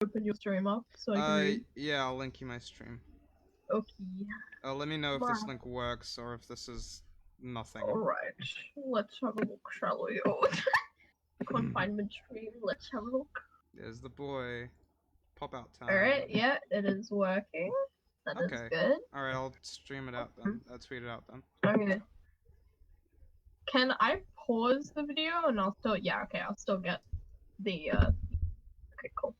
open your stream up so I can read? Yeah, I'll link you my stream. Okay. Let me know if this link works or if this is nothing. Alright, let's have a look, shall we? Oh, confinement stream, let's have a look. There's the boy. Pop out time. Alright, yeah, it is working. That is good. Alright, I'll stream it out then. I'll tweet it out then. Okay. Can I pause the video and I'll still, yeah, okay, I'll still get the, okay, cool.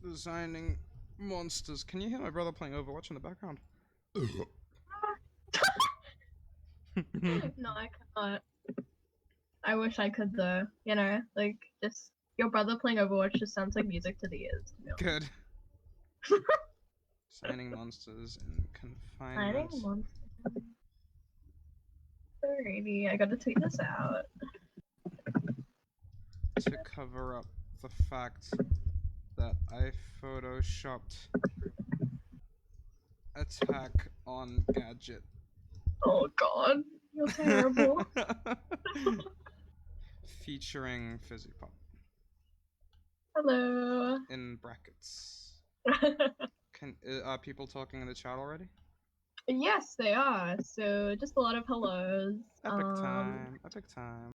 Designing monsters. Can you hear my brother playing Overwatch in the background? No, I cannot. I wish I could though, you know, like, just, your brother playing Overwatch just sounds like music to the ears. Good. Designing monsters in confinement. Designing monsters. Alrighty, I gotta tweet this out. To cover up the fact that I photoshopped attack on gadget. Oh god, you're terrible. Featuring Fizzy Pop. Hello. In brackets. Are people talking in the chat already? Yes, they are. So just a lot of hellos. Epic time. Epic time.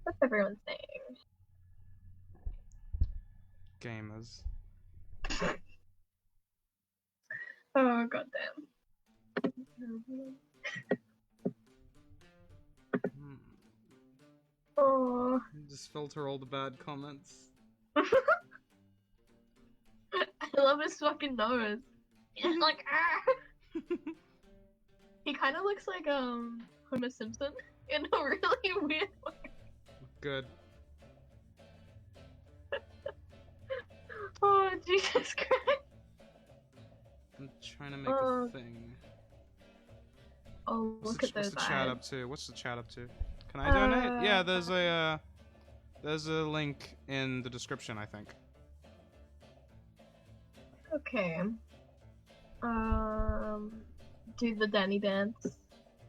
What's everyone's name? Gamers. Oh goddamn. Oh. Just filter all the bad comments. I love his fucking nose. He's like, ah. He kind of looks like Homer Simpson in a really weird way. Good. Oh Jesus Christ. I'm trying to make a thing. Oh, look at those What's the chat eyes. up to? What's the chat up to? Can I donate? Yeah, there's a link in the description, I think. Okay. Do the Danny dance.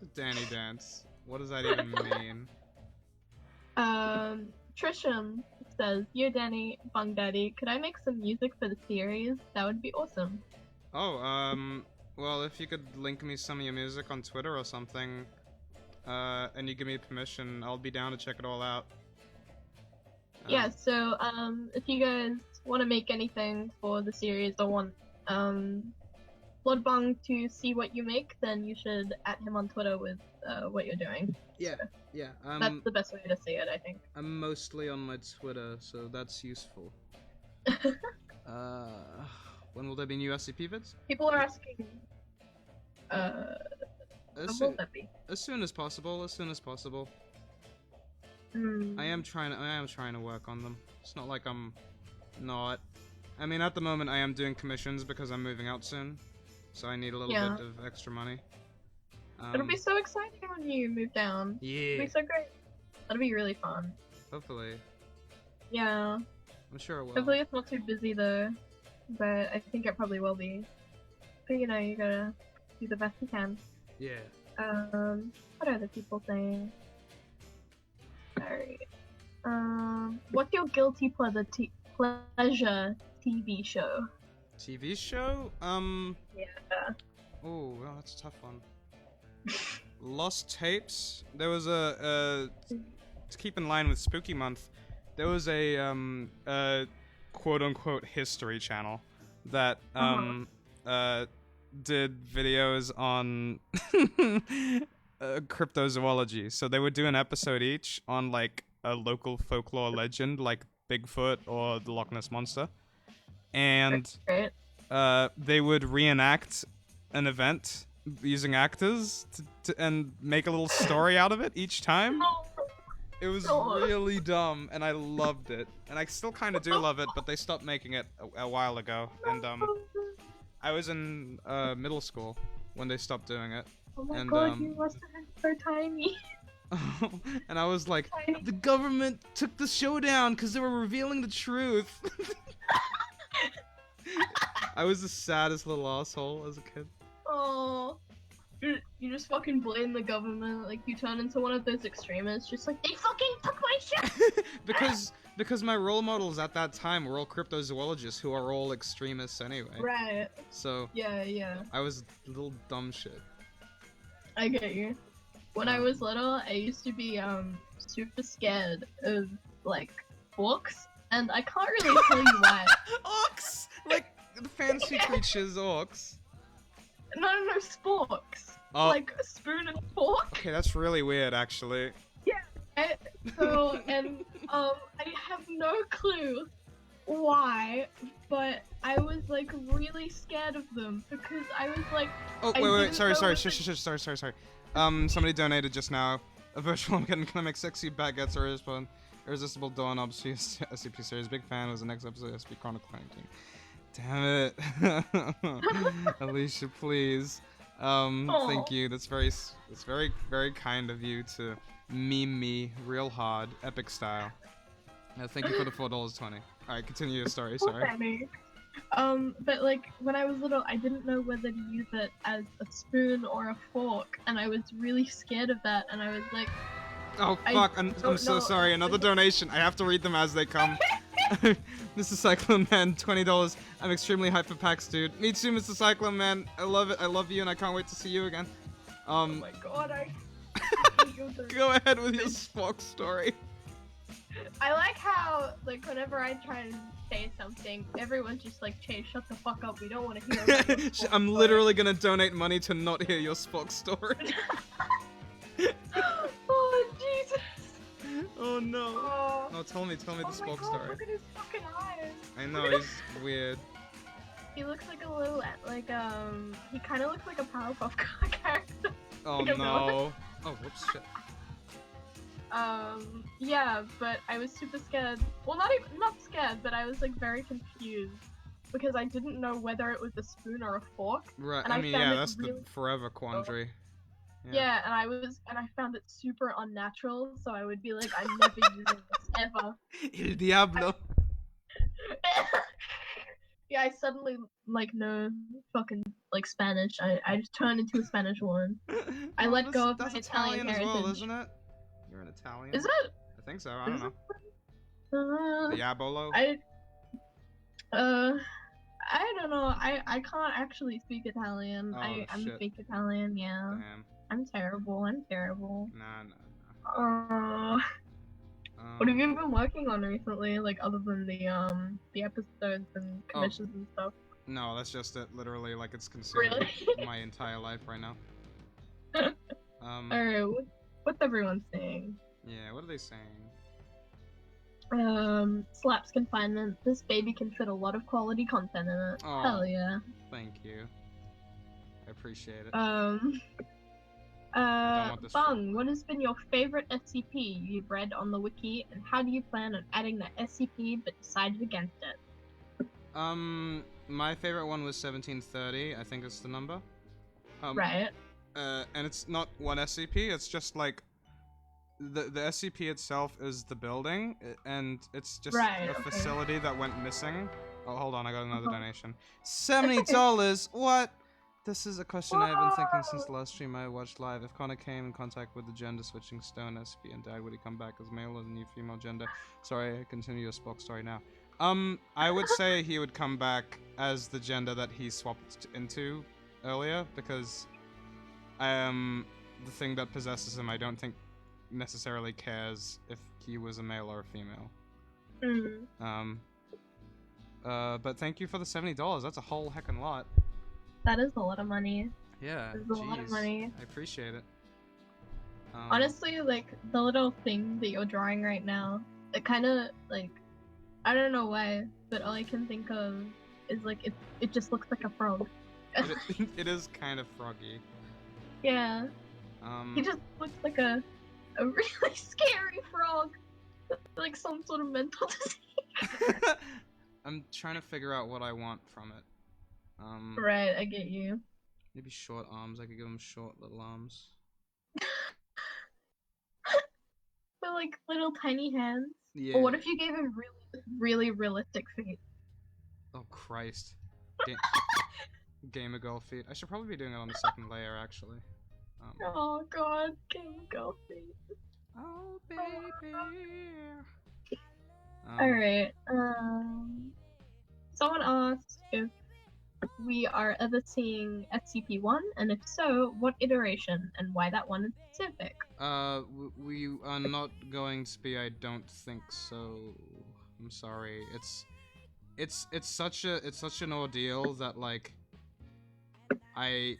The Danny dance. What does that even mean? Trisham says, "Yo, Danny, Bung Daddy, could I make some music for the series? That would be awesome." Oh, well, if you could link me some of your music on Twitter or something, and you give me permission, I'll be down to check it all out. Yeah, so, if you guys want to make anything for the series or want, Blood Bung to see what you make, then you should at him on Twitter with, what you're doing. Yeah, So yeah. that's the best way to see it, I think. I'm mostly on my Twitter, so that's useful. When will there be new SCP vids? People are asking, when will that be? As soon as possible, as soon as possible. I am trying to work on them. It's not like I'm not. I mean, at the moment I am doing commissions because I'm moving out soon, so I need a little bit of extra money. It'll be so exciting when you move down. Yeah. It'll be so great. That'll be really fun. Hopefully. Yeah. I'm sure it will. Hopefully it's not too busy though, but I think it probably will be. But you know, you gotta do the best you can. Yeah. What are the people saying? Alright. What's your guilty pleasure TV show? TV show? Yeah. Oh, well, that's a tough one. Lost Tapes. There was to keep in line with Spooky Month, there was a quote-unquote history channel that did videos on cryptozoology. So they would do an episode each on like a local folklore legend like Bigfoot or the Loch Ness Monster. And they would reenact an event using actors and make a little story out of it each time. It was really dumb, and I loved it. And I still kind of do love it, but they stopped making it a while ago. And I was in middle school when they stopped doing it. Oh my god, you must have been so tiny. And I was like, the government took the show down because they were revealing the truth. I was the saddest little asshole as a kid. Oh, you just fucking blame the government, like you turn into one of those extremists, just like, they fucking took my shit! because my role models at that time were all cryptozoologists who are all extremists anyway. Right. So, yeah. I was a little dumb shit. I get you. When I was little, I used to be, super scared of, like, orcs, and I can't really tell you why. Orcs! Like, the fancy creatures, orcs. No, sporks. Oh. Like a spoon and fork. Okay, that's really weird, actually. Yeah. I have no clue why, but I was like really scared of them because I was like. Oh wait, sorry. Somebody donated just now. A virtual can I make sexy baguettes or irresistible doorknobs for your SCP series. Big fan was the next episode of SCP Chronicle. Damn it. Alicia, please. Thank you. That's very, very kind of you to meme me real hard, epic style. Thank you for the $4.20. Alright, continue your story, sorry. But like, when I was little, I didn't know whether to use it as a spoon or a fork, and I was really scared of that, and I was like... Oh fuck, I'm so sorry, another donation. I have to read them as they come. Mr. Cyclone Man, $20. I'm extremely hyped for PAX, dude. Me too, Mr. Cyclone Man. I love it. I love you, and I can't wait to see you again. Oh my god, I... Go ahead with your Spock story. I like how, like, whenever I try and say something, everyone's just like, Chase, shut the fuck up. We don't want to hear about your Spock I'm story. literally gonna donate money to not hear your Spock story. Oh, Jesus. Oh no. Oh, tell me the Spock story. Look at his fucking eyes. I know, he's weird. He looks like a little, like, he kind of looks like a Powerpuff character. Oh no. Oh, whoops, shit. Yeah, but I was super scared. Well, not scared, but I was, like, very confused. because I didn't know whether it was a spoon or a fork. Right. And I mean, yeah, that's really... the forever quandary. Yeah, and I found it super unnatural, so I would be like, I'm never using this ever. El Diablo. Yeah, I suddenly like know fucking like Spanish. I just turned into a Spanish woman. I let go of my Italian as heritage. well, isn't it? You're an Italian. Is it? I think so. I don't know. Diabolo. I don't know. I can't actually speak Italian. Oh, I'm shit. fake Italian. Yeah. Damn. I'm terrible. Nah. What have you been working on recently, like other than the episodes and commissions and stuff? No, that's just it. Literally, like it's consuming my entire life right now. Alright, what's everyone saying? Yeah, what are they saying? Slaps Confinement. This baby can fit a lot of quality content in it. Oh, hell yeah. Thank you. I appreciate it. Bung, what has been your favorite SCP you've read on the wiki, and how do you plan on adding that SCP but decided against it? My favorite one was 1730, I think it's the number. Right. And it's not one SCP, it's just like the SCP itself is the building, and it's just a facility that went missing. Oh, hold on, I got another donation. $70! What? This is a question I've been thinking since the last stream I watched live. If Connor came in contact with the gender-switching stone SCP and died, would he come back as male or the new female gender? Sorry, I continue your Spock story now. I would say he would come back as the gender that he swapped into earlier, because the thing that possesses him I don't think necessarily cares if he was a male or a female. But thank you for the $70. That's a whole heckin' lot. That is a lot of money. Yeah, a lot of money. I appreciate it. Honestly, like, the little thing that you're drawing right now, it kind of, like, I don't know why, but all I can think of is, like, it just looks like a frog. It is kind of froggy. Yeah. He just looks like a really scary frog. Like some sort of mental disease. I'm trying to figure out what I want from it. Right, I get you. Maybe short arms. I could give him short little arms. But like little tiny hands. Yeah. Or what if you gave him really realistic feet? Oh Christ. Gamer girl feet. I should probably be doing it on the second layer actually. Oh god, gamer girl feet. Oh baby. Alright. Someone asked if we are ever seeing SCP-1, and if so, what iteration, and why that one in specific? We are not going to be, I don't think so. I'm sorry. It's such an ordeal that, like, I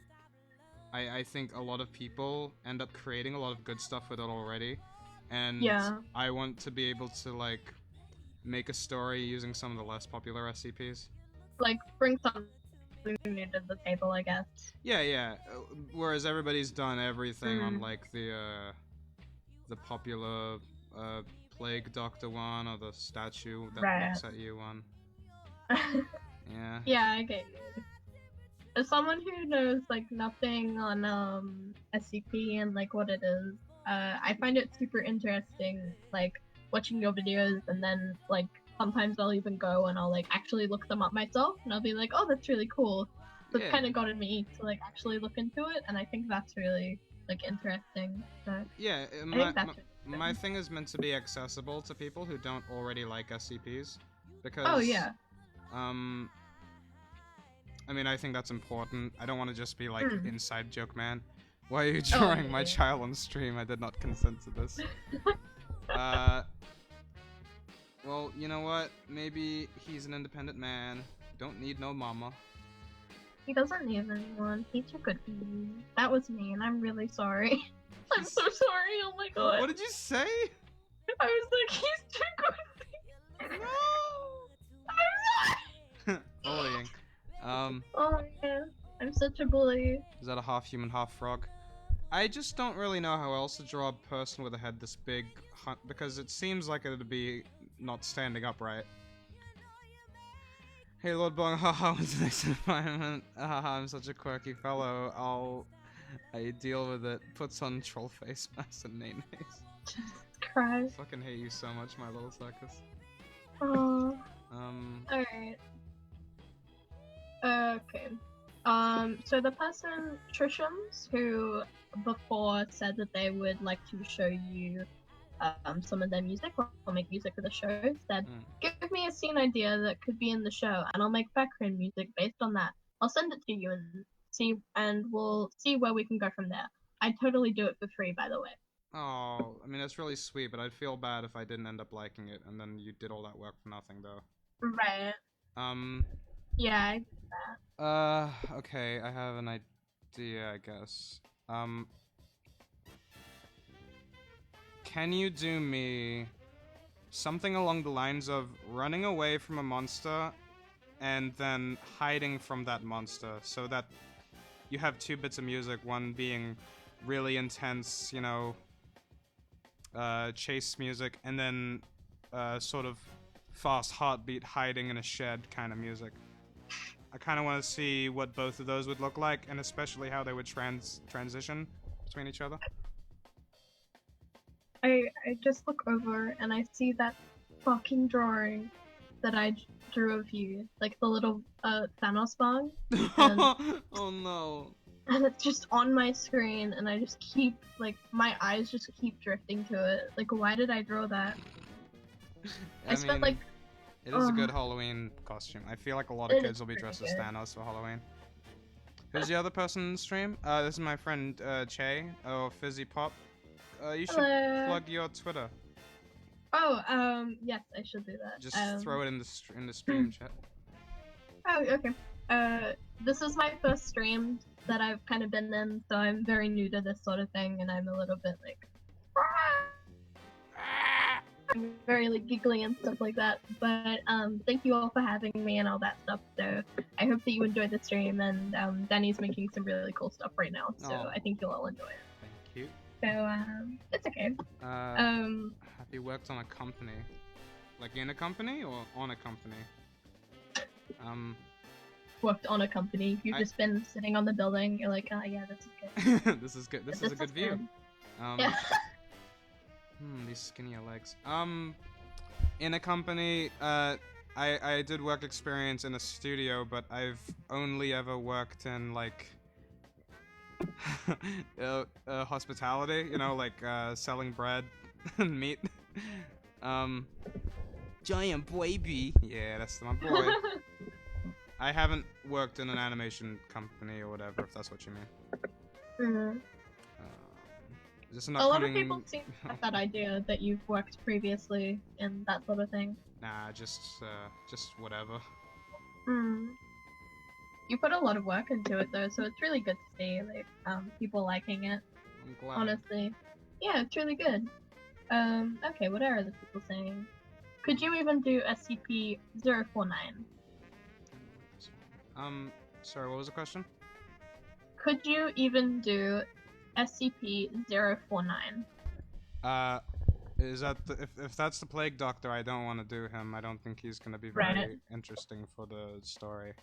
think a lot of people end up creating a lot of good stuff with it already, and I want to be able to, like, make a story using some of the less popular SCPs. Like, bring something new to the table, I guess. Yeah. Whereas everybody's done everything on, like, the popular, Plague Doctor one, or the statue that looks at you one. Yeah. Yeah, I get you. As someone who knows, like, nothing on, SCP and, like, what it is, I find it super interesting, like, watching your videos, and then, like, sometimes I'll even go and I'll, like, actually look them up myself, and I'll be like, oh, that's really cool. So it's kind of gotten me to, like, actually look into it, and I think that's really, like, interesting. Yeah, my thing is meant to be accessible to people who don't already like SCPs, because... Oh, yeah. I mean, I think that's important. I don't want to just be like, inside joke man. Why are you drawing my child on stream? I did not consent to this. Well, you know what? Maybe he's an independent man. Don't need no mama. He doesn't need anyone. He's too good for you. That was me, and I'm really sorry. I'm so sorry, oh my god. What did you say? I was like, he's too good for you. No! I'm sorry! Bullying. Oh yeah, I'm such a bully. Is that a half human, half frog? I just don't really know how else to draw a person with a head this big, because it seems like it'd be not standing upright. Hey Lord Bung, haha, what's the next environment? Haha, I'm such a quirky fellow. I deal with it. Puts on troll face mask and name names. Jesus Christ. I fucking hate you so much, my little circus. Oh. Alright. Okay. So the person, Trishams, who before said that they would like to show you some of their music or make music for the show, said, give me a scene idea that could be in the show and I'll make background music based on that. I'll send it to you and we'll see where we can go from there. I'd totally do it for free, by the way. Oh, I mean, that's really sweet, but I'd feel bad if I didn't end up liking it and then you did all that work for nothing, though. Right. Yeah, I get that. Okay, I have an idea, I guess. Can you do me something along the lines of running away from a monster and then hiding from that monster so that you have two bits of music, one being really intense, you know, chase music, and then sort of fast heartbeat hiding in a shed kind of music. I kind of want to see what both of those would look like, and especially how they would transition between each other. I just look over and I see that fucking drawing that I drew of you, like the little Thanos bong. Oh no. And it's just on my screen and I just keep, like, my eyes just keep drifting to it. Like, why did I draw that? I spent like... It is a good Halloween costume. I feel like a lot of kids will be dressed as Thanos for Halloween. Who's the other person in the stream? This is my friend Che, or Fizzy Pop. You should plug your Twitter. Oh, yes, I should do that. Just throw it in the stream chat. Oh, okay. This is my first stream that I've kind of been in, so I'm very new to this sort of thing, and I'm a little bit like... I'm very like giggly and stuff like that, but thank you all for having me and all that stuff, so I hope that you enjoyed the stream, and Danny's making some really cool stuff right now, so I think you'll all enjoy it. Thank you. So, it's okay. Have you worked on a company? Like in a company or on a company? Worked on a company. You've just been sitting on the building, you're like, oh yeah, this is good. This is good. This is a good view. Yeah. These skinnier legs. In a company, I did work experience in a studio, but I've only ever worked in, like, hospitality, you know, like, selling bread and meat. Giant baby. Yeah, that's my boy. I haven't worked in an animation company or whatever, if that's what you mean. A lot of people seem to have that idea that you've worked previously in that sort of thing. Nah, just whatever. You put a lot of work into it though, so it's really good to see, like, people liking it. I'm glad. Honestly. Yeah, it's really good. Okay, what are other people saying? Could you even do SCP-049? Sorry, what was the question? Could you even do SCP-049? Is that if that's the Plague Doctor, I don't want to do him. I don't think he's gonna be very interesting for the story.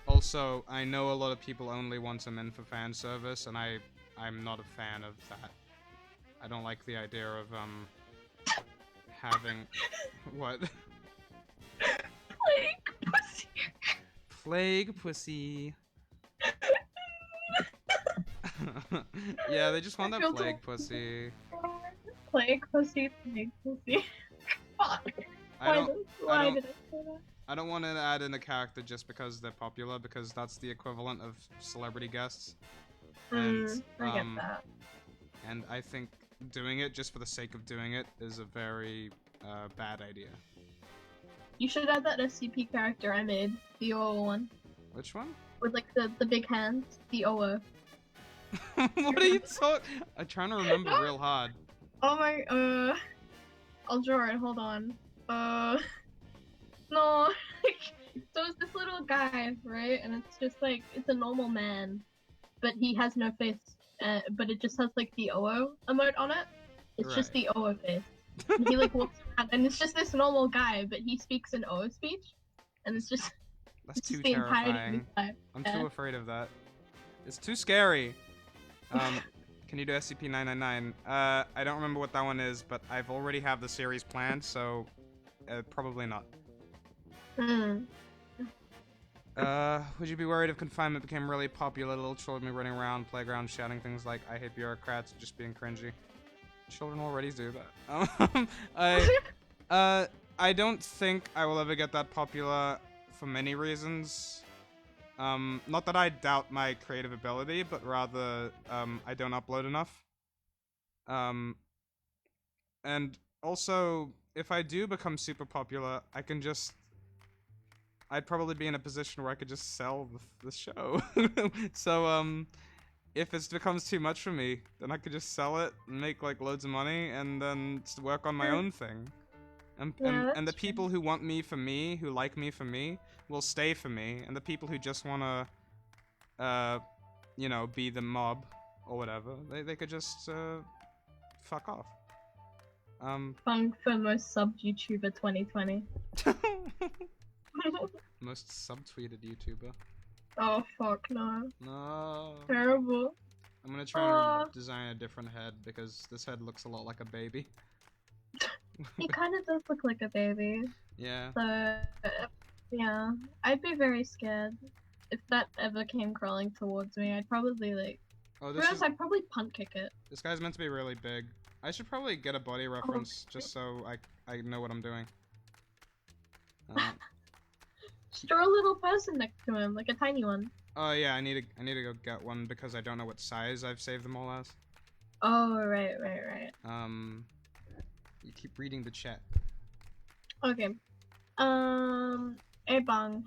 Also, I know a lot of people only want him in for fan service, and I'm not a fan of that. I don't like the idea of having what? Plague pussy. Plague pussy. Yeah, they just want that plague pussy. Plague pussy, plague pussy. Fuck. I don't want to add in a character just because they're popular, because that's the equivalent of celebrity guests. And I get that. And I think doing it just for the sake of doing it is a very bad idea. You should add that SCP character I made, the Oa one. Which one? With like the big hands, the Oa. What are you talking? I'm trying to remember real hard. Oh my, I'll draw it, hold on. No, so it's this little guy, right? And it's just like, it's a normal man, but he has no face, but it just has like the OO emote on it. It's just the OO face. And he like walks around, and it's just this normal guy, but he speaks in O speech, and it's just That's too the entirety of his terrifying. life. I'm too afraid of that. It's too scary. Can you do SCP-999? I don't remember what that one is, but I've already have the series planned, so probably not. Would you be worried if Confinement became really popular? Little children running around playgrounds shouting things like "I hate bureaucrats," just being cringy. Children already do that. I don't think I will ever get that popular for many reasons. Not that I doubt my creative ability, but rather, I don't upload enough. And also, if I do become super popular, I'd probably be in a position where I could just sell the show. So, if it becomes too much for me, then I could just sell it and make, like, loads of money, and then just work on my own thing. And the people who want me for me, who like me for me, will stay for me, and the people who just wanna, you know, be the mob, or whatever, they could just, fuck off. Bung for most subbed YouTuber 2020. Most subtweeted YouTuber. Oh fuck no. No. Terrible. I'm gonna try and design a different head, because this head looks a lot like a baby. He kind of does look like a baby. Yeah. So, yeah. I'd be very scared. If that ever came crawling towards me, I'd probably, like... I'd probably punt kick it. This guy's meant to be really big. I should probably get a body reference, just so I know what I'm doing. Just draw a little person next to him, like a tiny one. Oh yeah, I need to go get one, because I don't know what size I've saved them all as. Oh, right. You keep reading the chat. Okay. Bung,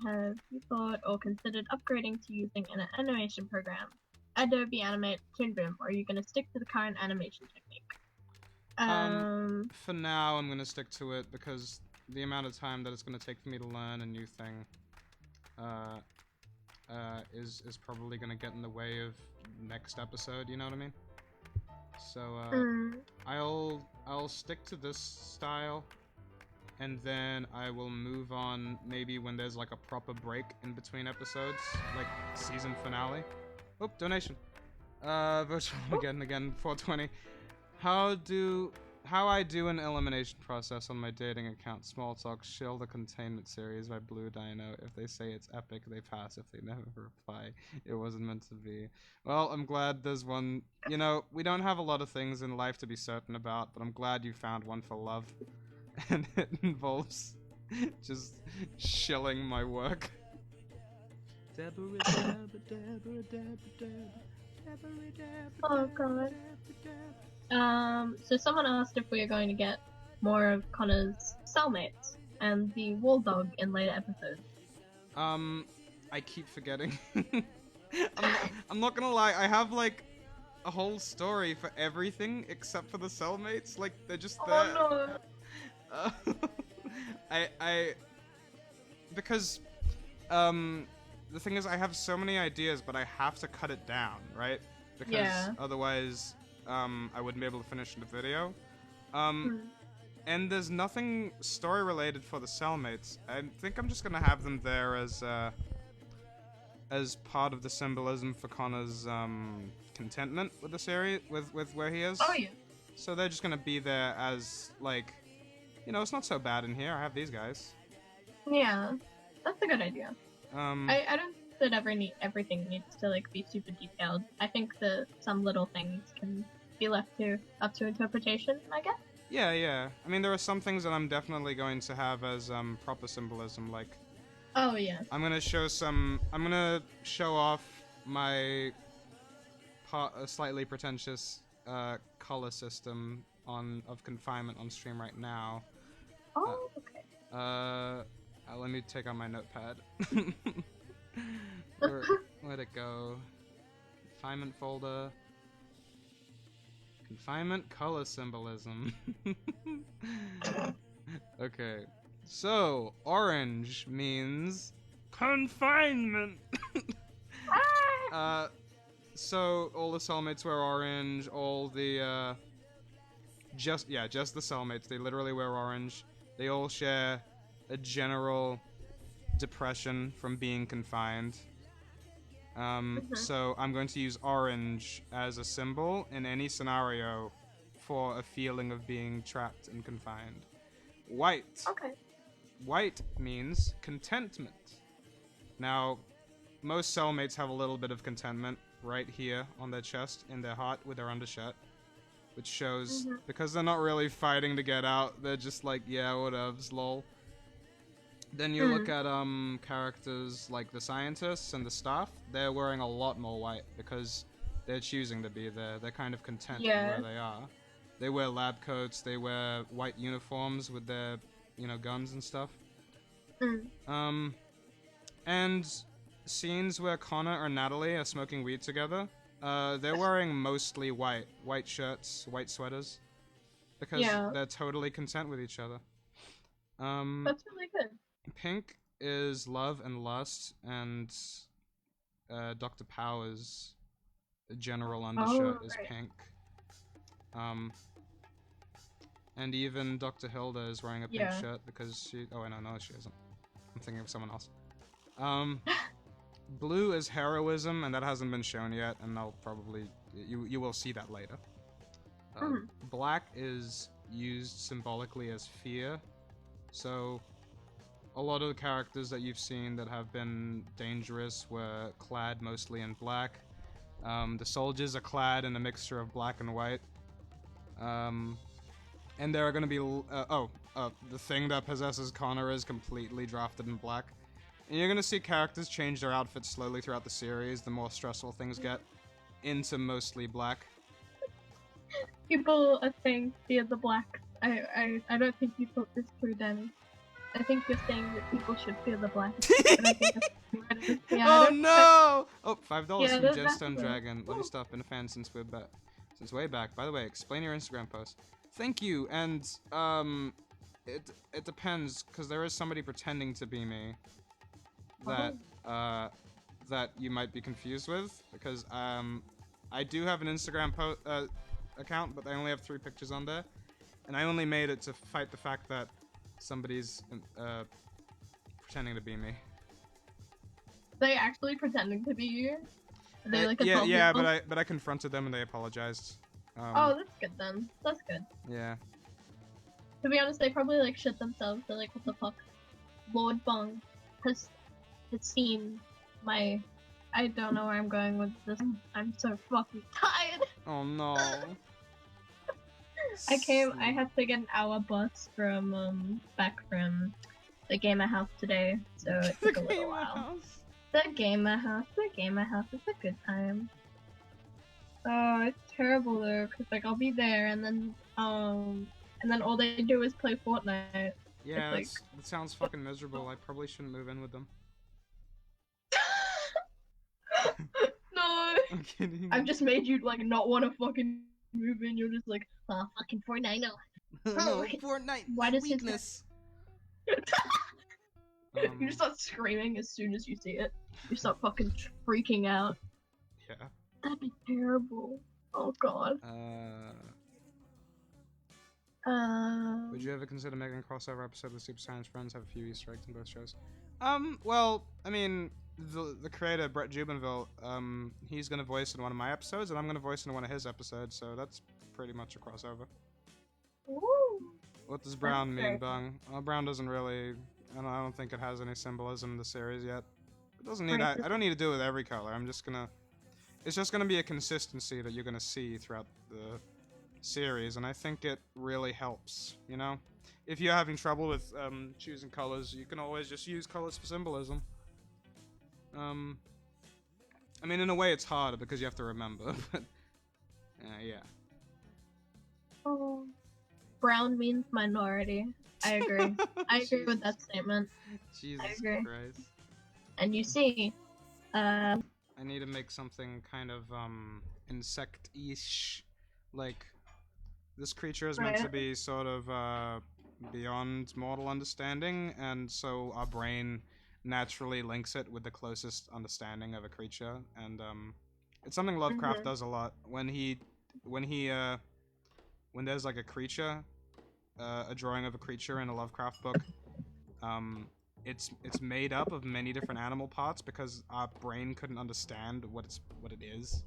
have you thought or considered upgrading to using an animation program? Adobe Animate, Toon Boom, or are you gonna stick to the current animation technique? For now, I'm gonna stick to it, because the amount of time that it's gonna take for me to learn a new thing, is probably gonna get in the way of next episode, you know what I mean? So, I'll stick to this style, and then I will move on maybe when there's like a proper break in between episodes, like season finale. Oh, donation. Virtual again, 420. How I do an elimination process on my dating account. Small talk, shill the containment series by Blue Dino. If they say it's epic, they pass. If they never reply, it wasn't meant to be. Well, I'm glad there's one. You know, we don't have a lot of things in life to be certain about, but I'm glad you found one for love. And it involves just shilling my work. Oh god. So someone asked if we are going to get more of Connor's cellmates and the wall dog in later episodes. I keep forgetting. I'm not gonna lie, I have like a whole story for everything except for the cellmates. Like, they're just there. Oh no. Because, the thing is, I have so many ideas, but I have to cut it down, right? Because otherwise, I wouldn't be able to finish the video. And there's nothing story related for the cellmates. I think I'm just gonna have them there as part of the symbolism for Connor's contentment with the series, with where he is. Oh yeah. So they're just gonna be there as, like, you know, it's not so bad in here. I have these guys. Yeah, that's a good idea. I don't think that everything needs to like be super detailed. I think that some little things can be left up to interpretation, I guess. Yeah. I mean, there are some things that I'm definitely going to have as proper symbolism, like. Oh yeah. I'm gonna show off my slightly pretentious color system of Confinement on stream right now. Oh, okay. Let me take out my notepad. Where'd it go? Confinement folder. Confinement color symbolism. Okay. So, orange means confinement. So all the cellmates wear orange, all the Just the cellmates. They literally wear orange. They all share a general depression from being confined. So I'm going to use orange as a symbol in any scenario for a feeling of being trapped and confined. White. Okay. White means contentment. Now, most cellmates have a little bit of contentment right here on their chest, in their heart, with their undershirt. Which shows, because they're not really fighting to get out, they're just like, yeah, whatevs, lol. Then you look at characters like the scientists and the staff, they're wearing a lot more white because they're choosing to be there. They're kind of content where they are. They wear lab coats, they wear white uniforms with their, guns and stuff. And scenes where Connor or Natalie are smoking weed together, they're wearing mostly white shirts, white sweaters, because they're totally content with each other. That's really good. Pink is love and lust, and Dr. Power's general undershirt is pink. And even Dr. Hilda is wearing a pink shirt because she... Oh, no, she isn't. I'm thinking of someone else. Blue is heroism, and that hasn't been shown yet, and I'll probably... You will see that later. Black is used symbolically as fear. So, a lot of the characters that you've seen that have been dangerous were clad mostly in black. The soldiers are clad in a mixture of black and white. And there are going to be... the thing that possesses Connor is completely drafted in black. And you're going to see characters change their outfits slowly throughout the series, the more stressful things get, into mostly black. People are saying fear the blacks. I don't think you thought this through, Danny. I think you're saying that people should fear the blacks. Oh no! Oh, $5 from Gemstone that. Dragon. Love you stuff. Been a fan since way back. By the way, explain your Instagram post. Thank you. And it depends, because there is somebody pretending to be me that that you might be confused with, because I do have an Instagram account, but I only have 3 pictures on there, and I only made it to fight the fact that somebody's pretending to be me. They actually pretending to be you? Are they like yeah, but I confronted them and they apologized. Oh, that's good then. That's good. Yeah. To be honest, they probably like shit themselves. They're like, what the fuck? Lord Bung has seen my... I don't know where I'm going with this. I'm so fucking tired. Oh no. I had to get an hour bus from, back from the gamer house today, so it took a little while. The gamer house is a good time. Oh, it's terrible though, cause like I'll be there and then all they do is play Fortnite. Yeah, that sounds fucking miserable. I probably shouldn't move in with them. No! I'm kidding. I've just made you like not want to fucking move in. You're just like, oh, fucking Fortnite, no. No, Fortnite. Why does weakness? You just start screaming as soon as you see it. You start fucking freaking out. Yeah. That'd be terrible. Oh god. Would you ever consider making a crossover episode with Super Science Friends? Have a few Easter eggs in both shows. Well, I mean, the creator, Brett Jubenville, he's gonna voice in one of my episodes, and I'm gonna voice in one of his episodes, so that's pretty much a crossover. Ooh. What does brown mean, Bung? Well, brown doesn't really... I don't think it has any symbolism in the series yet. It doesn't need... I don't need to do it with every color. I'm just gonna... It's just gonna be a consistency that you're gonna see throughout the series, and I think it really helps, you know? If you're having trouble with choosing colors, you can always just use colors for symbolism. I mean, in a way it's harder because you have to remember, but... yeah. Oh. Brown means minority. I agree. I agree with that statement. Jesus Christ. And you see, I need to make something kind of, insect-ish. Like, this creature is meant to be sort of, beyond mortal understanding, and so our brain naturally links it with the closest understanding of a creature, and, it's something Lovecraft does a lot. When he when there's like a creature, a drawing of a creature in a Lovecraft book, it's made up of many different animal parts because our brain couldn't understand what it is.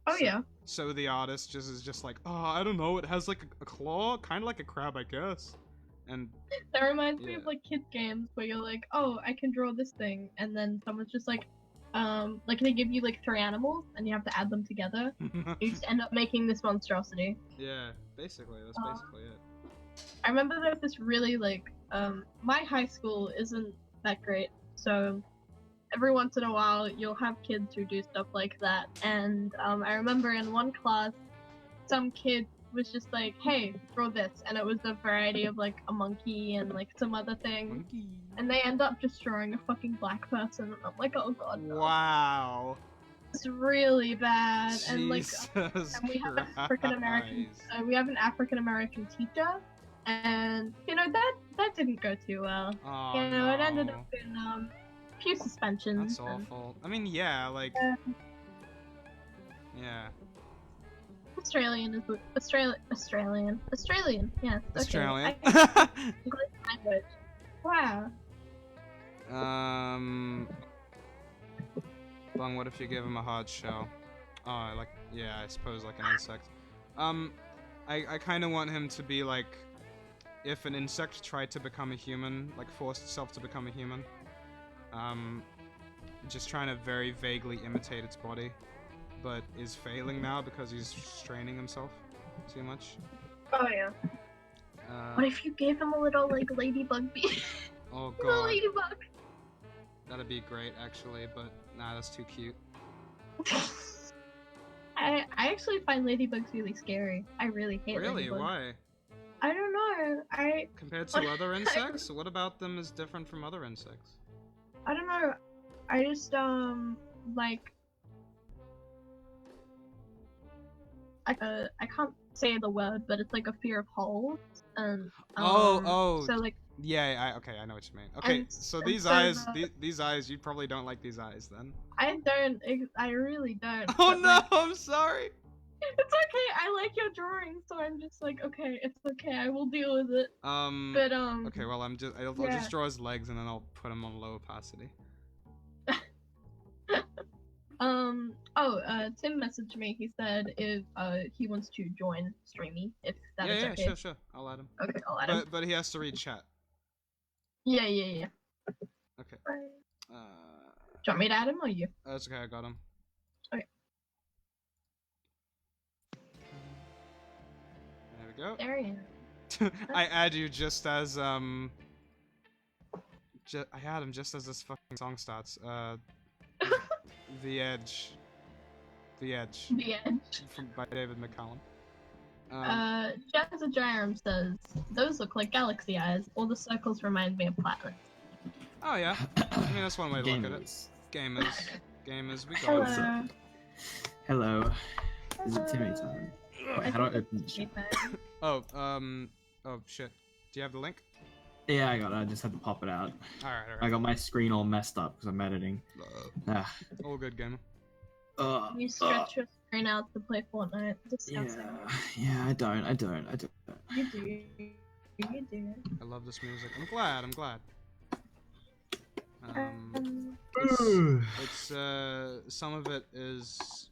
Oh yeah. So the artist is just like, oh, I don't know, it has like a claw, kind of like a crab, I guess. And that reminds me of like kids games where you're like, oh, I can draw this thing, and then someone's just like they give you like 3 animals and you have to add them together. You just end up making this monstrosity. Yeah, basically, that's basically it. I remember there was this really like my high school isn't that great, so every once in a while you'll have kids who do stuff like that, and I remember in one class some kid was just like, hey, draw this, and it was a variety of like a monkey and like some other thing, and they end up just drawing a fucking black person, and I'm like, oh god, no. Wow, it's really bad. Jesus and like and we have an African American teacher, and you know that didn't go too well. Oh, you know, no. it ended up in a few suspensions. That's awful. I mean, yeah, like yeah. Australian. Yeah. Australian. Okay. English language. Wow. Bung, what if you give him a hard shell? Oh, like, yeah, I suppose like an insect. I kind of want him to be like, if an insect tried to become a human, like forced itself to become a human, just trying to very vaguely imitate its body, but is failing now because he's straining himself too much. Oh yeah. What if you gave him a little like ladybug bee? Oh god. Little ladybug. That'd be great actually, but nah, that's too cute. I actually find ladybugs really scary. I really hate Really? ladybugs. Why? I don't know. Compared to other insects? What about them is different from other insects? I don't know. I just like I can't say the word, but it's like a fear of holes, and so like yeah, okay, I know what you mean. Okay, so these eyes, you probably don't like these eyes then. I really don't. Oh no, like, I'm sorry. It's okay. I like your drawing, so I'm just like, okay, it's okay. I will deal with it. But okay, well, I'll just draw his legs and then I'll put him on low opacity. Tim messaged me. He said if he wants to join Streamy, if that is okay. Yeah, sure. I'll add him. Okay, I'll add him. But he has to read chat. Yeah. Okay. Do you want me to add him or you? That's okay. I got him. Okay. There we go. There he is. I add you just as I add him just as this fucking song starts. The Edge. By David McCallum. Jazza Gyrum says, those look like galaxy eyes. All the circles remind me of planets. Oh yeah. I mean, that's one way to look at it. Gamers, we got it. Hello. Is it Timmy time? Wait, how do I open the chat? Oh shit. Do you have the link? Yeah, I got it. I just had to pop it out. Alright. I got my screen all messed up because I'm editing. All good, gamer. You stretch your screen out to play Fortnite. Yeah, I don't. You do. I love this music. I'm glad. It's some of it is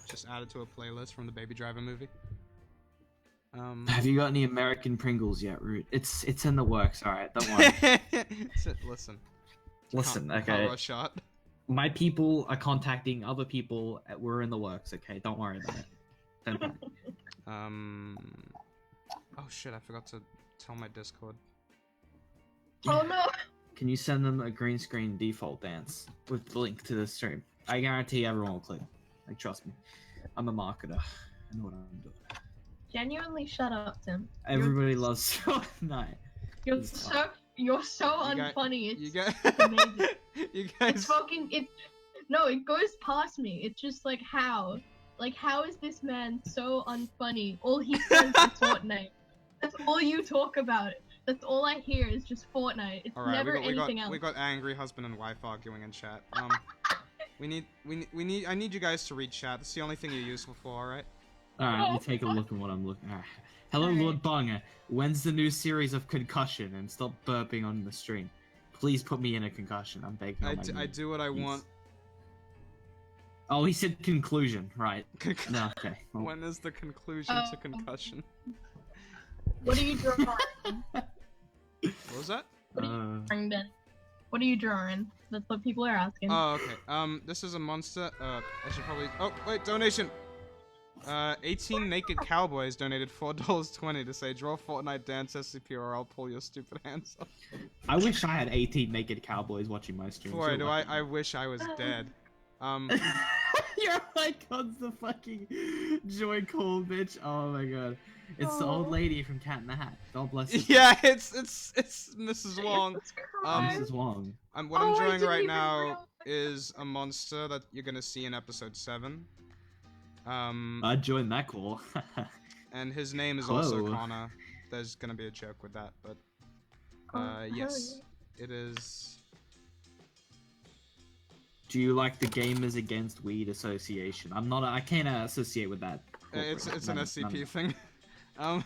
just added to a playlist from the Baby Driver movie. Have you got any American Pringles yet, Root? It's in the works. All right, don't worry. Listen. Okay. Shot. My people are contacting other people. We're in the works. Okay, don't worry about it. Don't worry. Oh shit! I forgot to tell my Discord. Oh no! Can you send them a green screen default dance with the link to the stream? I guarantee everyone will click. Like, trust me. I'm a marketer. I know what I'm doing. Genuinely, shut up, Tim. Everybody loves Fortnite. You're so unfunny. It's amazing. You guys. It's fucking. It goes past me. It's just like how is this man so unfunny? All he says is Fortnite. That's all you talk about. That's all I hear is just Fortnite. It's never anything else. We got angry husband and wife arguing in chat. I need you guys to read chat. That's the only thing you're useful for, alright? Alright, let me take a look at what I'm looking at. Hello, Alright. Lord Bung. When's the new series of Concussion? And stop burping on the stream. Please put me in a concussion. I'm begging on my I knees. do what I Please. want. Oh, he said conclusion. Right. No, okay. Well, When is the conclusion to concussion? What are you drawing? What was that? What are you drawing, Ben? What are you drawing? That's what people are asking. Oh, okay. This is a monster. I should probably. Oh, wait, donation. 18 naked cowboys donated $4.20 to say draw Fortnite dance SCP or I'll pull your stupid hands off. I wish I had 18 naked cowboys watching my stream. Boy, do I wish I was dead. Your icons the fucking joy call, bitch. Oh my god. It's the old lady from Cat in the Hat. God bless you. Yeah, it's Mrs. Wong. Mrs. Wong. What I'm drawing right now is a monster that you're gonna see in episode 7. I joined that call. And his name is also Connor. There's gonna be a joke with that, but yes, it is. Do you like the Gamers Against Weed Association? I can't associate with that. It's an SCP thing. Well.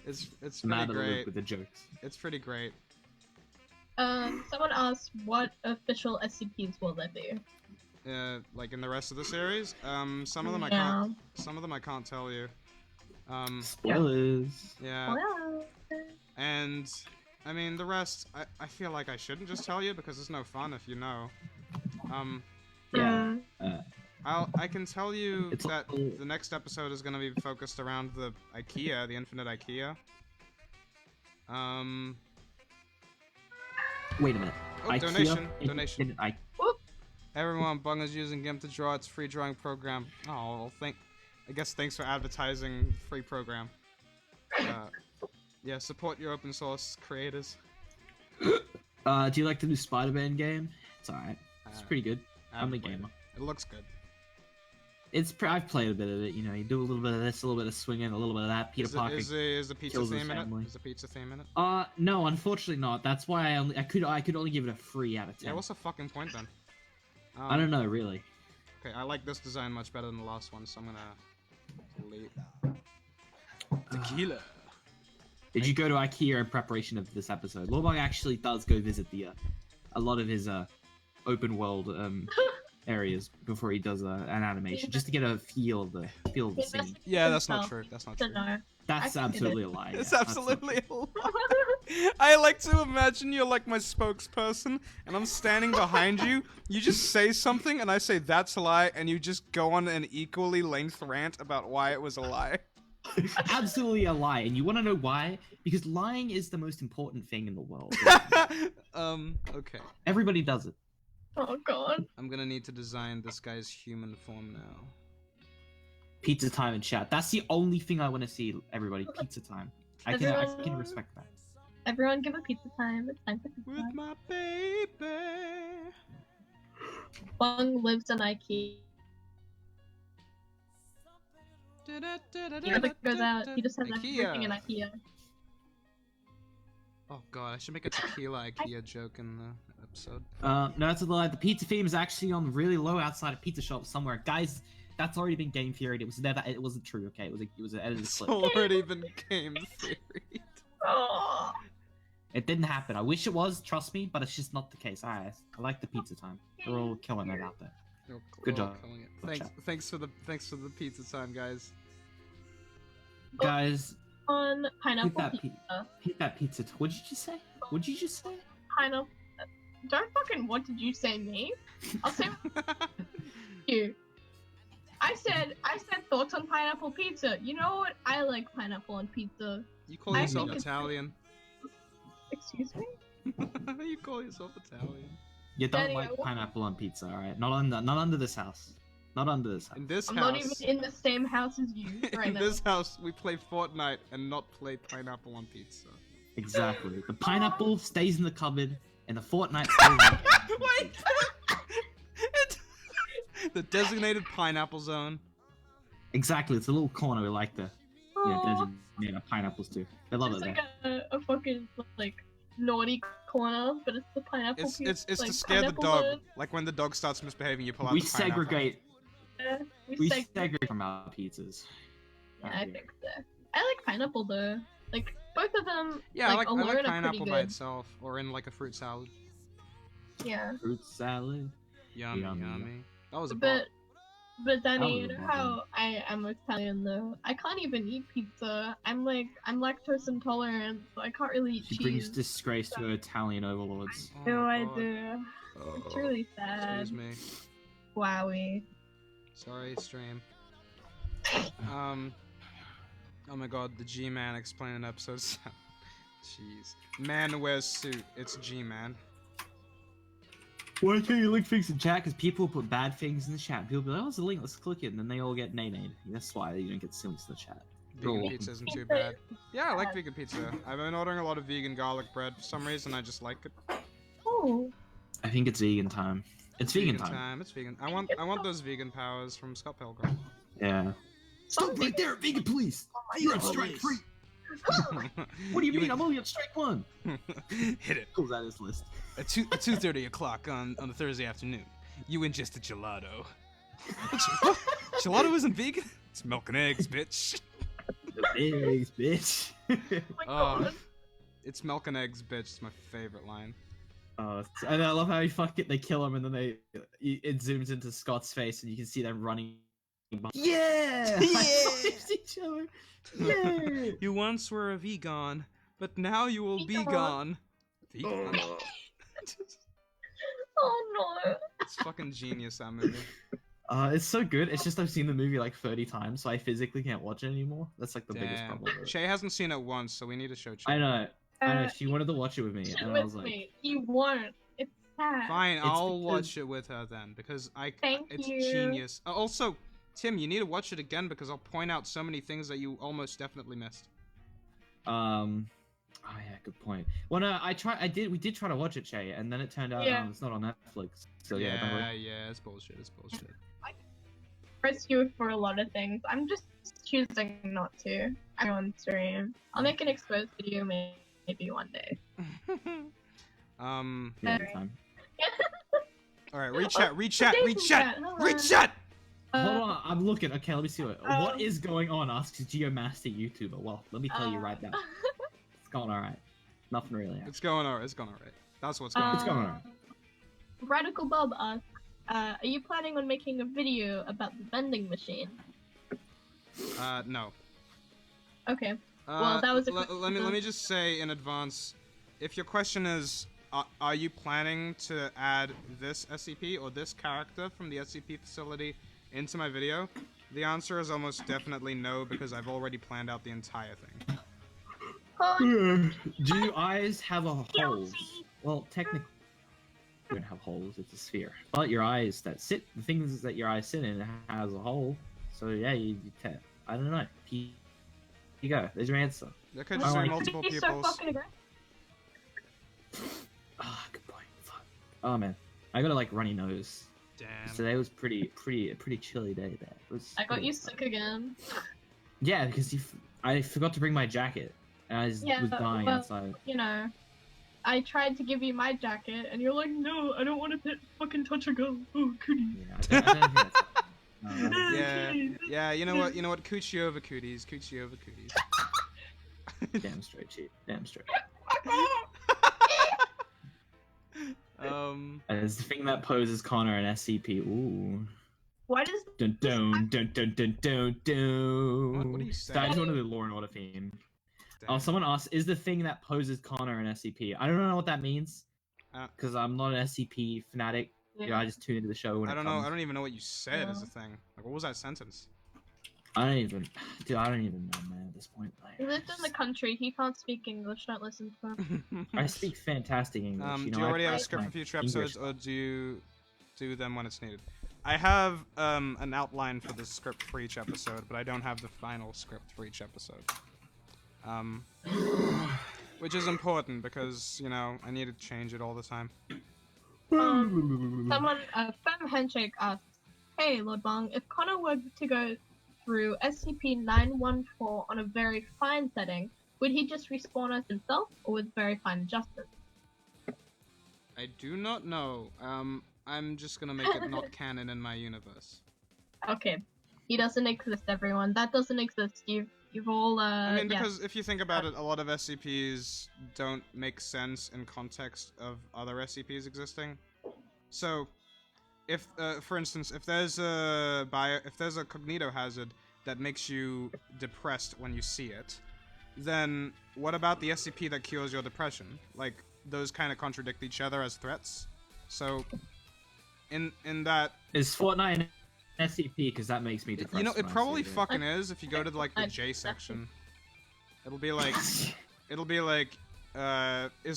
It's pretty great. With the jokes. It's pretty great. Someone asked what official SCPs will there be? Like in the rest of the series. Some of them I can't. Some of them I can't tell you. Spoilers. Yeah. And I mean the rest. I feel like I shouldn't just tell you because it's no fun if you know. Yeah. I can tell you that the next episode is gonna be focused around the IKEA, the Infinite IKEA. Wait a minute. Oh, IKEA? Donation. Everyone, Bung is using GIMP to draw its free drawing program. Oh, I guess thanks for advertising free program. Yeah, support your open source creators. Do you like the new Spider-Man game? It's alright. It's pretty good. I'm a gamer. It looks good. I've played a bit of it. You know, you do a little bit of this, a little bit of swinging, a little bit of that. Peter Parker is the pizza kills theme his in it? family. Is the pizza theme in it? No, unfortunately not. That's why I could only give it a 3 out of 10. Yeah, what's the fucking point then? I don't know, really. Okay, I like this design much better than the last one, so I'm gonna delete. Tequila. Did you go to IKEA in preparation of this episode? Lorbog actually does go visit a lot of his open world areas before he does an animation, just to get a feel of the scene. Yeah, that's not true. That's not true. That's absolutely a lie. It's absolutely a lie. I like to imagine you're like my spokesperson, and I'm standing behind you. You just say something, and I say that's a lie, and you just go on an equally length rant about why it was a lie. Absolutely a lie, and you want to know why? Because lying is the most important thing in the world. Okay. Everybody does it. Oh god. I'm gonna need to design this guy's human form now. Pizza time in chat. That's the only thing I want to see, everybody. Pizza time. I can respect that. Everyone give a pizza time. It's time for pizza With time. my baby. Bung lives in IKEA. He never goes out. He just has everything in IKEA. Oh god, I should make a tequila IKEA joke in the episode. No, that's a lie. The pizza theme is actually on really low outside a pizza shop somewhere. Guys, that's already been game theoried. It wasn't true, okay? It was an edited It's clip. already been game theory. Oh. It didn't happen. I wish it was, trust me, but it's just not the case. I like the pizza time. They're all killing it out there. Good job. Thanks for the pizza time, guys. Guys, On pineapple pizza. Hit that pizza. What did you just say? What did you just say? Pineapple. Don't fucking. What did you say, me? I'll say you. I said thoughts on pineapple pizza. You know what? I like pineapple on pizza. You call yourself Italian? Excuse me? You call yourself Italian? You don't like pineapple on pizza, alright? Not under this house. Not under this house. In this I'm house. not even in the same house as you right now. In this house, we play Fortnite and not play pineapple on pizza. Exactly. The pineapple stays in the cupboard, and the Fortnite stays in the Wait! The designated pineapple zone. Exactly. It's a little corner we like to designate our pineapples to. They love it like there. a fucking like naughty corner, but it's the pineapple. It's like, to scare the pineapple dog. zone. Like when the dog starts misbehaving, you pull out the pineapple. We segregate from our pizzas. Yeah, I think so. I like pineapple though. Like both of them. Yeah, like, I like alone are pineapple pretty by good. itself, or in like a fruit salad. Yeah. Fruit salad. Yummy, yummy. That was a But Danny, you was a know bop. how I am Italian though? I can't even eat pizza. I'm lactose intolerant, so I can't really eat She cheese. brings disgrace to her Italian overlords. Oh, my I God. do. It's really sad. Excuse me. Wowie. Sorry, stream. Oh my God, the G-Man explaining episode 7. Jeez. Man wears suit. It's G-Man. Why can't you link things in chat? Because people put bad things in the chat. People be like, oh, there's a link, let's click it, and then they all get nay-nayed. That's why you don't get links in the chat. Vegan pizza isn't too bad. Yeah, I like vegan pizza. I've been ordering a lot of vegan garlic bread. For some reason, I just like it. Oh. I think it's vegan time. It's vegan time. It's vegan. I want those vegan powers from Scott Pilgrim. Yeah. Stop right there, vegan police! You're on strike 3! What do you mean? I'm only on strike 1! Hit it. Pulls out his list. At 2:30 o'clock on the Thursday afternoon, you ingest a gelato. Gelato isn't vegan? It's milk and eggs, bitch. Eggs, bitch. It's milk and eggs, bitch. It's my favorite line. And I love how they kill him, and then it zooms into Scott's face, and you can see them running. Yeah! Each other. Yeah! You once were a vegan, but now you will be gone. Vegan. Oh no! It's fucking genius, that movie. It's so good. It's just I've seen the movie like 30 times, so I physically can't watch it anymore. That's like the biggest problem. Shay hasn't seen it once, so we need to show Shay. I know. She wanted to watch it with me, and I was like, "You won't. It's sad." Fine, I'll watch it with her then, because it's genius. Also, Tim, you need to watch it again because I'll point out so many things that you almost definitely missed. Oh yeah, good point. Well, no, we did try to watch it, Shay, and then it turned out it's not on Netflix. So yeah, it's bullshit. It's bullshit. I press you for a lot of things. I'm just choosing not to. I'm on stream. I'll make an exposed video maybe one day. Time. All right, reach chat. Hold on, I'm looking. Okay, let me see what is going on. Asks Geomaster YouTuber. Well, let me tell you right now. It's going alright. Nothing really. It's going alright. That's what's going on. It's going alright. Radical Bob asks, are you planning on making a video about the vending machine? No. Okay. Well, that was a let me just say in advance, if your question is, are you planning to add this SCP or this character from the SCP facility into my video? The answer is almost definitely no, because I've already planned out the entire thing. Do your eyes have a holes? Well, technically, you don't have holes. It's a sphere. But your eyes the things that your eyes sit in has a hole. So yeah, you I don't know. Here you go. There's your answer. There could just be multiple peoples. Good point. Fuck. Oh man, I got a runny nose. Damn. Today was pretty chilly day there. I got you sick again. Yeah, because I forgot to bring my jacket, and I was dying outside. You know, I tried to give you my jacket, and you're like, no, I don't want to fucking touch a girl. Oh, cootie. Yeah, I don't think that's yeah. You know what? Coochie over cooties. Coochie over cooties. Damn straight, cheat. Damn straight. As the thing that poses Connor and SCP. Ooh. Why does dun dun dun dun dun dun dun? What are you saying? I just wanted the Law and Order theme. Oh, someone asked, is the thing that poses Connor an SCP? I don't know what that means, because I'm not an SCP fanatic. Yeah. You know, I just tune into the show when I don't know. I don't even know what you said as a thing. Like, what was that sentence? I don't even know, man. At this point, he lives in the country. He can't speak English. Don't listen to him. I speak fantastic English. Do you already have a script for future episodes, or do you do them when it's needed? I have an outline for the script for each episode, but I don't have the final script for each episode. Which is important because, you know, I need to change it all the time. Someone, Fem Handshake asks, hey, Lord Bung, if Connor were to go through SCP-914 on a very fine setting, would he just respawn as himself, or with very fine adjustments? I do not know. I'm just gonna make it not canon in my universe. Okay. He doesn't exist, everyone. That doesn't exist. You've all I mean, yeah. because if you think about it, a lot of SCPs don't make sense in context of other SCPs existing. So, if, for instance, if there's a cognito hazard that makes you depressed when you see it, then what about the SCP that cures your depression? Like, those kind of contradict each other as threats. So, in that... Is Fortnite an SCP? Because that makes me depressed. You know, it when I probably see it. fucking is if you go to, like, the J section. It'll be like... is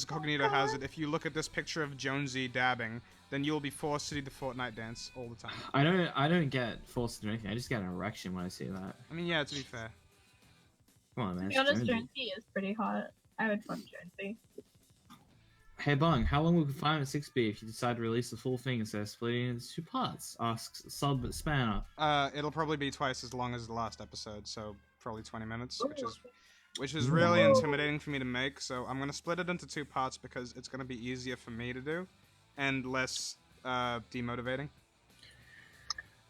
Cognito Hazard, if you look at this picture of Jonesy dabbing, then you'll be forced to do the Fortnite dance all the time. I don't get forced to do anything. I just get an erection when I see that. I mean, yeah, to be fair. Come on, man. To be honest, Jonesy is pretty hot. I would fuck Jonesy. Hey Bung, how long will Confinement 6 be if you decide to release the full thing instead of splitting it into 2 parts? Asks Sub Spanner. It'll probably be twice as long as the last episode, so probably 20 minutes, which is really intimidating for me to make, so I'm gonna split it into 2 parts because it's gonna be easier for me to do, and less, demotivating.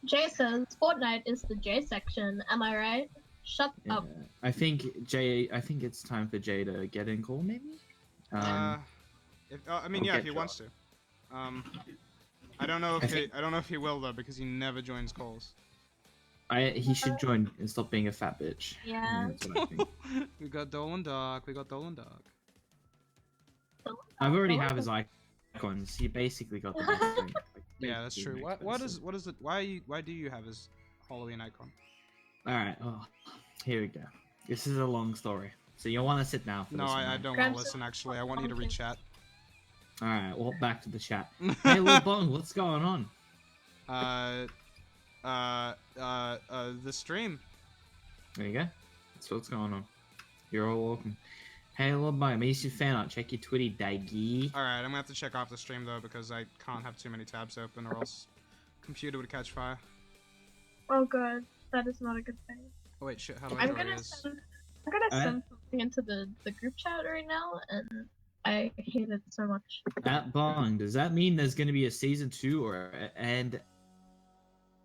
Jay says, Fortnite is the J section, am I right? Shut up. I think it's time for Jay to get in call, maybe? I mean, yeah, if he wants to. I don't know if he will though, because he never joins calls. He should join and stop being a fat bitch. Yeah. That's what I think. We got Dolan Dog. I've already have his icons. He basically got the best thing. Like, yeah, that's true. What is it? Why do you have his Halloween icon? All right. Oh, here we go. This is a long story. So you'll want to sit down. No, I don't want to listen. Actually, I want you to re-chat. All right. Well, back to the chat. Hey, Lil Bung, what's going on? The stream. There you go. That's what's going on. You're all welcome. Hey, Lil Bung, I made you fan art. Check your Twitty, daggy. Alright, I'm gonna have to check off the stream though because I can't have too many tabs open or else computer would catch fire. Oh god, that is not a good thing. Oh wait, shit, how do I I'm know gonna where it is? send something into the group chat right now, and I hate it so much. At Bong, does that mean there's gonna be a season 2 or and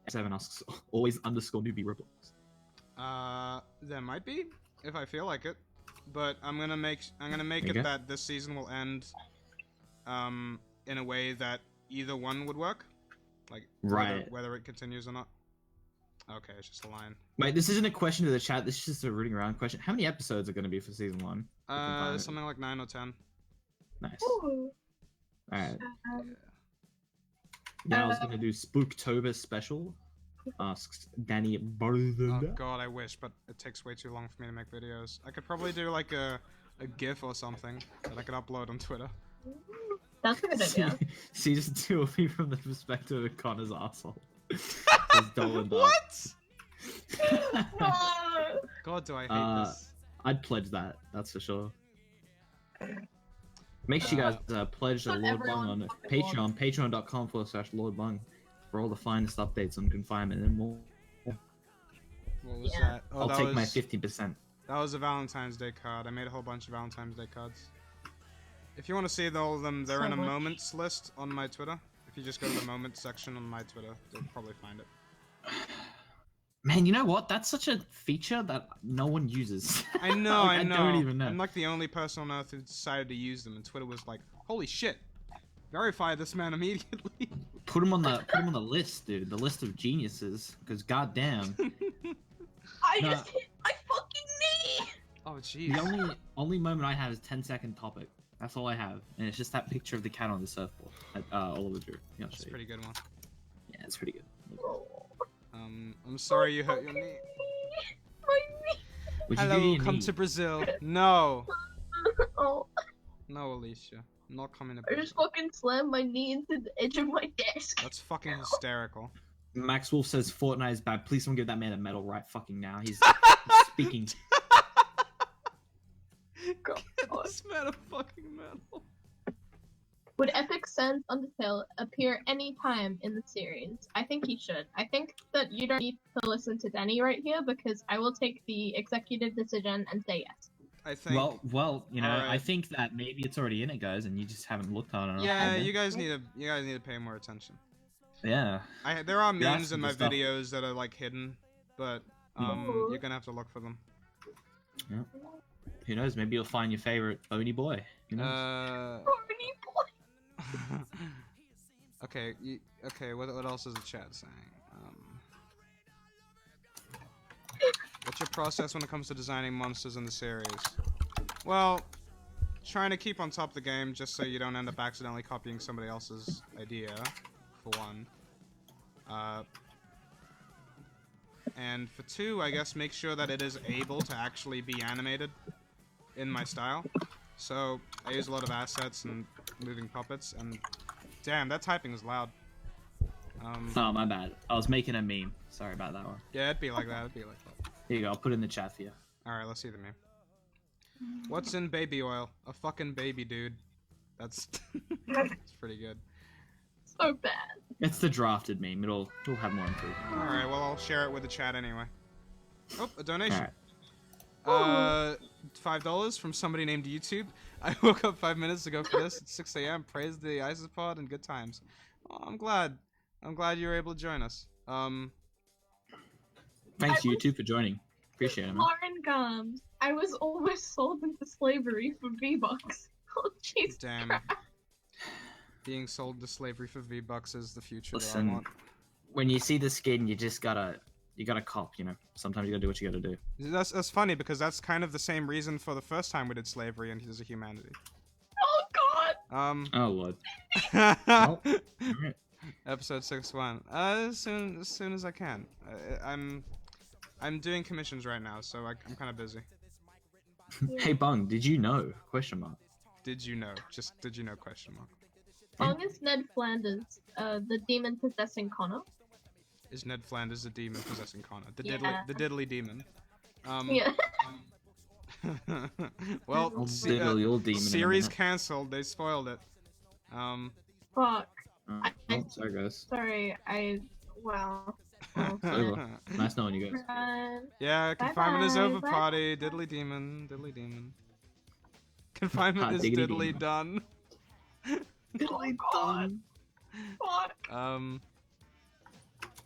7 asks always _ newbie Roblox? There might be if I feel like it, but I'm gonna make it that this season will end, in a way that either one would work, like whether it continues or not. Okay, it's just a line. Wait, this isn't a question to the chat. This is just a rooting around question. How many episodes are gonna be for season 1? Something like 9 or 10. Nice. Ooh. Alright. Yeah, I was gonna do Spooktober special. Asks Danny Oh god, I wish, but it takes way too long for me to make videos. I could probably do like a GIF or something that I could upload on Twitter. That's a good idea. See, just do me from the perspective of Connor's asshole. What? God, do I hate this. I'd pledge that, that's for sure. Make sure you guys pledge to Lord Bung on Patreon, patreon.com/LordBung for all the finest updates on Confinement and more. What was that? Oh, I'll take my 50%. That was a Valentine's Day card. I made a whole bunch of Valentine's Day cards. If you want to see all of them, they're in a moments list on my Twitter. If you just go to the moments section on my Twitter, you'll probably find it. Man, you know what? That's such a feature that no one uses. I know, like, I know. I don't even know. I'm like the only person on Earth who decided to use them, and Twitter was like, "Holy shit! Verify this man immediately." Put him on the list, dude. The list of geniuses. Because goddamn. I just hit my fucking knee. Oh jeez. The only moment I have is 10-second topic. That's all I have, and it's just that picture of the cat on the surfboard that Oliver drew. Yeah, that's a pretty good one. Yeah, it's pretty good. I'm sorry you hurt your knee. My knee. Hello, come to Brazil. No. Oh. No, Alicia. I'm not coming to I Brazil. just fucking slammed my knee into the edge of my desk. That's fucking hysterical. Max Wolf says Fortnite is bad. Please don't give that man a medal right fucking now. He's speaking. God. This man a fucking medal. Would Epic Sense Undertale appear any time in the series? I think he should. I think that you don't need to listen to Denny right here because I will take the executive decision and say yes. I think. Well, you know, I think that maybe it's already in it, guys, and you just haven't looked on it. Yeah, you guys need to pay more attention. Yeah. There are You're memes asking in for my stuff. videos that are like hidden, but you're gonna have to look for them. Yeah. Who knows? Maybe you'll find your favorite bony boy. Who knows? Okay. Okay. What else is the chat saying? What's your process when it comes to designing monsters in the series? Well, trying to keep on top of the game just so you don't end up accidentally copying somebody else's idea, for one. And for two, I guess make sure that it is able to actually be animated in my style. So I use a lot of assets and moving puppets, and damn, that typing is loud. Oh, my bad. I was making a meme. Sorry about that one. Yeah, it'd be like that. It'd be like that. Here you go. I'll put it in the chat for you. All right, let's see the meme. What's in baby oil? A fucking baby, dude. That's that's pretty good. So bad. It's the drafted meme. It'll have more improvement. All right, well I'll share it with the chat anyway. Oh, a donation. All $5 from somebody named YouTube. I woke up 5 minutes ago for this. It's 6 a.m. Praise the Isopod and good times. Oh, I'm glad you were able to join us. Thanks, YouTube, for joining. Appreciate it, man. Lauren comes. I was almost sold into slavery for V-Bucks. Oh, jeez. Damn. Being sold to slavery for V-Bucks is the future that I Listen, want. when you see the skin, you just gotta cop, you know? Sometimes you gotta do what you gotta do. That's funny because that's kind of the same reason for the first time we did slavery and Here's a Humanity. Oh god. Oh lord. Well, Alright. Episode 6-1. As soon as I can. I'm doing commissions right now, so I'm kind of busy. Hey Bung, did you know? Question mark. Did you know? Just did you know? Question mark. Bung is Ned Flanders, the demon possessing Connor. Is Ned Flanders the demon possessing Connor? The Yeah. diddly demon. Yeah. Well, I'll diddle your demon in a series minute. cancelled. They spoiled it. Fuck. Oh, sorry guys. Sorry, wow. It's over. Nice knowing you guys. Yeah, confinement is Bye-bye, over, bye. party. Diddly demon, diddly demon. Confinement is diggity diddly demon. done. Diddly done. Fuck.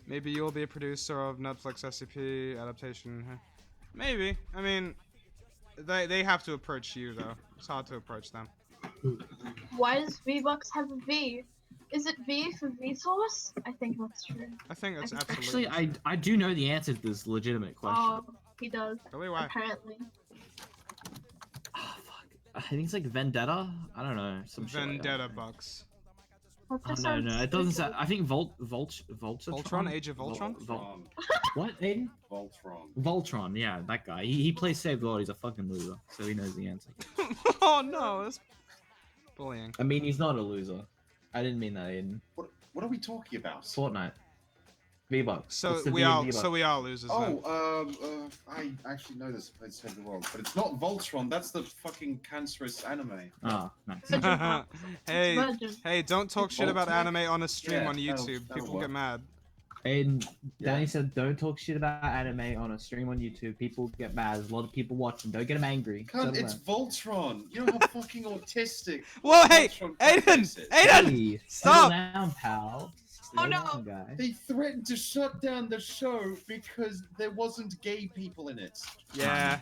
Maybe you'll be a producer of Netflix SCP adaptation. Maybe. I mean, they have to approach you though. It's hard to approach them. Why does V-Bucks have a V? Is it V for Vsauce? I think that's true. I think that's absolutely. Actually, I do know the answer to this legitimate question. Oh, he does. Really? Why? Apparently. Oh, fuck. I think it's like Vendetta? I don't know. Some shit like Vendetta that. bucks. That Oh, just no, sounds it doesn't stupid. sound. I think Voltron? Age of Voltron? What, Aiden? Voltron. Voltron, yeah, that guy. He plays Save the World. He's a fucking loser, so he knows the answer. Oh no, that's bullying. I mean, he's not a loser. I didn't mean that, Aiden. What are we talking about? Fortnite. V-Bucks. So It's the we V&D are losers. Then. I actually know this place in the world, but it's not Voltron. That's the fucking cancerous anime. Oh, nice. Hey, Imagine. hey, don't talk shit about Ultimate? anime on a stream Yeah, on YouTube. that'll People work. get mad. And Danny Yeah. said, don't talk shit about anime on a stream on YouTube. People get mad. There's a lot of people watching. Don't get them angry. Cunt, Settle it's down. Voltron. You know how fucking autistic. Whoa, hey, Voltron Aiden, is. Aiden, Hey, stop! settle down, pal. Oh, Settle no. down, guy. They threatened to shut down the show because there wasn't gay people in it. Yeah,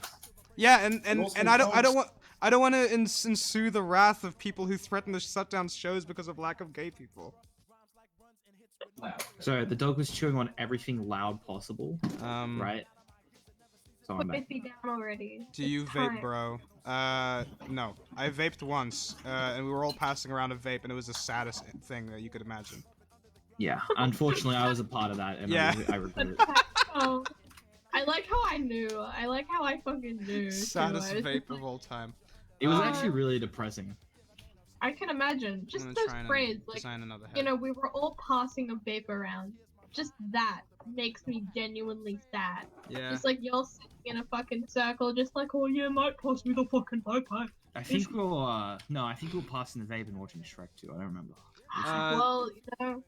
yeah, and also I don't don't- want to ensue the wrath of people who threaten to shut down shows because of lack of gay people. So the dog was chewing on everything loud possible, right? So I'm Put back. Biffy down already. Do you It's vape, time. bro? No. I vaped once, and we were all passing around a vape, and it was the saddest thing that you could imagine. Yeah, unfortunately, I was a part of that, and Yeah. I regret it. Oh, I like how I knew. I like how I fucking knew. too. Saddest I was vape just of like- all time. It was Uh, actually really depressing. I can imagine. I'm Just gonna those try and sprays, like, design another head. you know, we were all passing a vape around. Just that makes me genuinely sad. Yeah. Just like y'all sitting in a fucking circle, just like, oh yeah, might pass me the fucking pipe. I think we'll no, I think we'll pass in the vape and watching Shrek 2. I don't remember. Well, you know,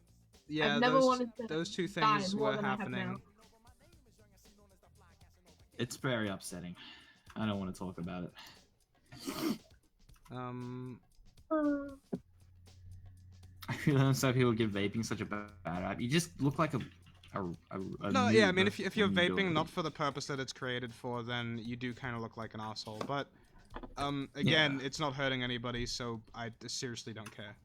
Yeah, I've never wanted to those two die things more were than I have happening. It's very upsetting. I don't want to talk about it. I feel like some people give vaping such a bad rap. You just look like a No, yeah, I mean, noob if you're when you do vaping it. not for the purpose that it's created for, then you do kind of look like an asshole. But, again, Yeah. it's not hurting anybody, so I seriously don't care.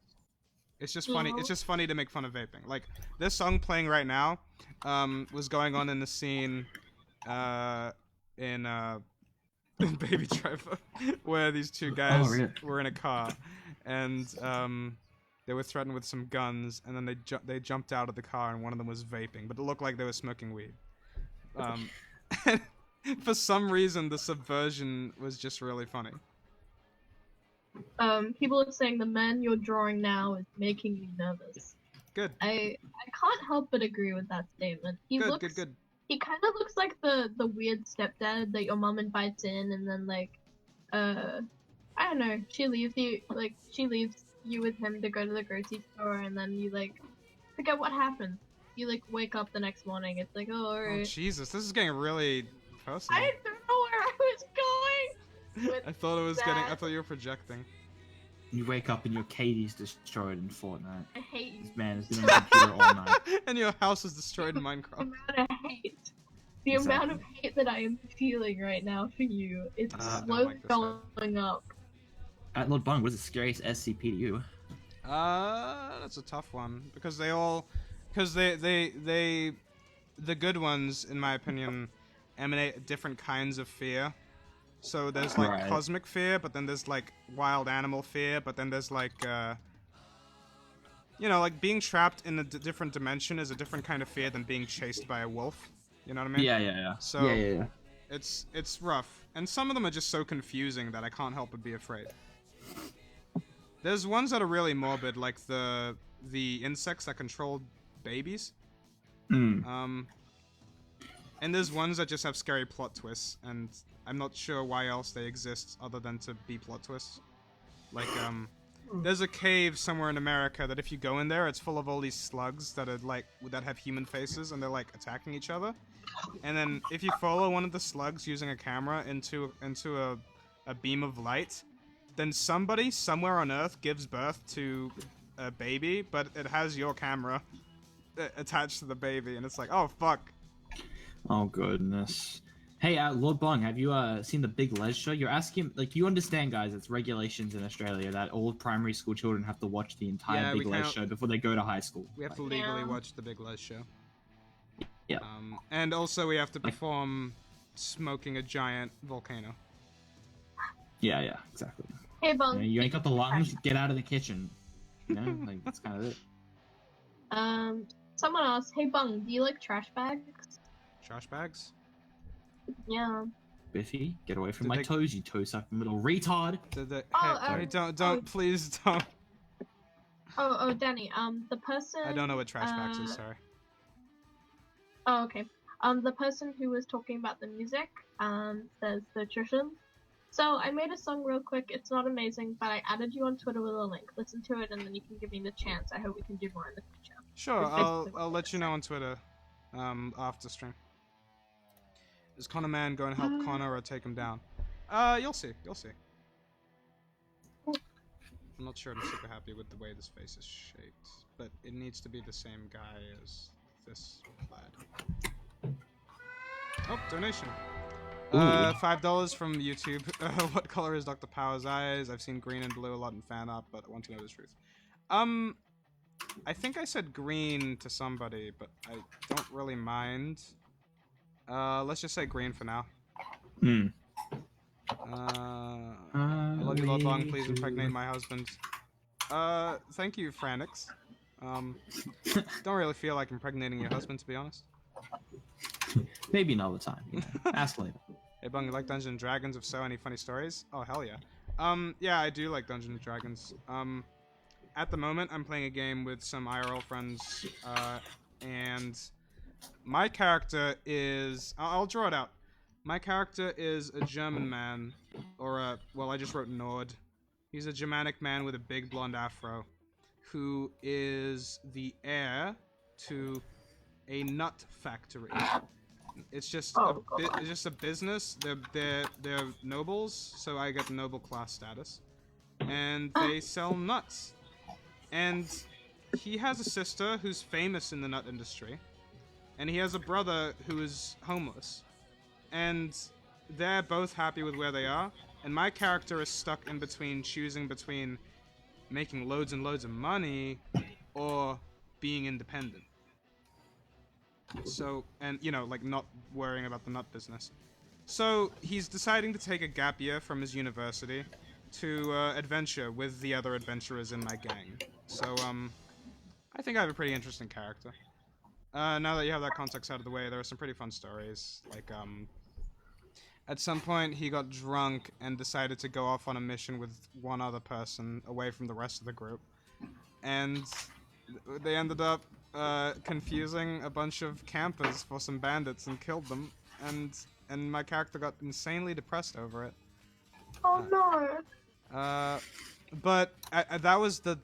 It's just funny. Yeah. It's just funny to make fun of vaping. Like, this song playing right now, was going on in the scene, in Baby Driver, where these two guys really? were in a car, and they were threatened with some guns, and then they jumped out of the car, and one of them was vaping, but it looked like they were smoking weed. For some reason, the subversion was just really funny. People are saying the man you're drawing now is making me nervous. Good. I can't help but agree with that statement. He looks Good. He kind of looks like the weird stepdad that your mom invites in, and then like, I don't know, she leaves you with him to go to the grocery store, and then you like forget what happened. You like wake up the next morning. It's like, oh, alright. Oh Jesus, this is getting really personal. I don't know where I was going. I thought it was that. getting. I thought you were projecting. You wake up and your Katie's destroyed in Fortnite. I hate you. This man has been on the computer all night. And your house is destroyed in The Minecraft. amount of hate. The amount of hate that I am feeling right now for you, it's I don't slowly like this going up. At Lord Bung, what is the scariest SCP to you? That's a tough one because they all, the good ones, in my opinion, emanate different kinds of fear. So there's like Right. cosmic fear, but then there's like wild animal fear, but then there's like, you know, like being trapped in a different dimension is a different kind of fear than being chased by a wolf. You know what I mean? Yeah. So Yeah. it's rough, and some of them are just so confusing that I can't help but be afraid. There's ones that are really morbid, like the insects that control babies. Hmm. And there's ones that just have scary plot twists, and I'm not sure why else they exist other than to be plot twists. Like, there's a cave somewhere in America that if you go in there, it's full of all these slugs that are like, that have human faces, and they're like attacking each other. And then if you follow one of the slugs using a camera into a beam of light, then somebody somewhere on Earth gives birth to a baby, but it has your camera attached to the baby, and it's like, oh fuck. Oh goodness. Hey, Lord Bung, have you seen the Big Les show? You're asking, like, you understand, guys? It's regulations in Australia that all primary school children have to watch the entire Big Les show before they go to high school. We have to Like, legally watch the Big Les show. Yeah. And also we have to perform smoking a giant volcano. Yeah, exactly. Hey, Bung. You ain't got the lungs, get out of the kitchen. You know, like that's kind of it. Someone asked, hey, Bung, do you like trash bags? Trash bags? Yeah. Biffy, get away from Did my they- toes, you toe-sucking little retard. Hey, don't, please don't. Oh, Danny, the person... I don't know what trash bags is, sorry. Oh, okay. The person who was talking about the music, says the Trishan. So, I made a song real quick, it's not amazing, but I added you on Twitter with a link. Listen to it, and then you can give me the chance. I hope we can do more in the future. Sure, It's I'll basically let you know on Twitter, after stream. Is Connor Man going to help Connor or take him down? You'll see. I'm not sure I'm super happy with the way this face is shaped, but it needs to be the same guy as this lad. Oh, donation. $5 from YouTube. What color is Dr. Power's eyes? I've seen green and blue a lot in fan art, but I want to know the truth. I think I said green to somebody, but I don't really mind. Let's just say green for now. I love you, Lord Bung. Please impregnate my husband. Thank you, Franix. Don't really feel like impregnating your husband, to be honest. Maybe another time. You know. Ask later. Hey, Bung, you like Dungeons and Dragons? If so, any funny stories? Oh, hell yeah. Yeah, I do like Dungeons and Dragons. At the moment, I'm playing a game with some IRL friends, and my character is... I'll draw it out. My character is a German man, or well, I just wrote Nord. He's a Germanic man with a big blonde afro, who is the heir to a nut factory. It's just it's just a business. They're nobles, so I get noble class status, and they sell nuts. And he has a sister who's famous in the nut industry, and he has a brother who is homeless, and they're both happy with where they are, and my character is stuck in between choosing between making loads and loads of money or being independent. So, and you know, like not worrying about the nut business. So he's deciding to take a gap year from his university to adventure with the other adventurers in my gang. So, I think I have a pretty interesting character. Now that you have that context out of the way, there are some pretty fun stories. Like, at some point he got drunk and decided to go off on a mission with one other person away from the rest of the group. And they ended up confusing a bunch of campers for some bandits and killed them. And my character got insanely depressed over it. Oh no. But that was the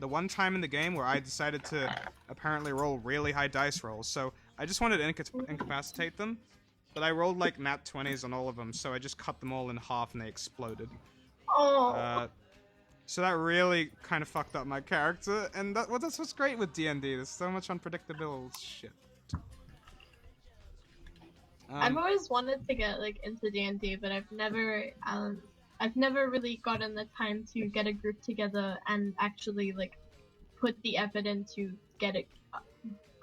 one time in the game where I decided to apparently roll really high dice rolls. So I just wanted to incapacitate them, but I rolled like nat 20s on all of them, so I just cut them all in half and they exploded. Oh. So that really kind of fucked up my character, and that's what's great with D&D. There's so much unpredictable shit. I've always wanted to get like into D&D, but I've never really gotten the time to get a group together and actually like put the effort in to get it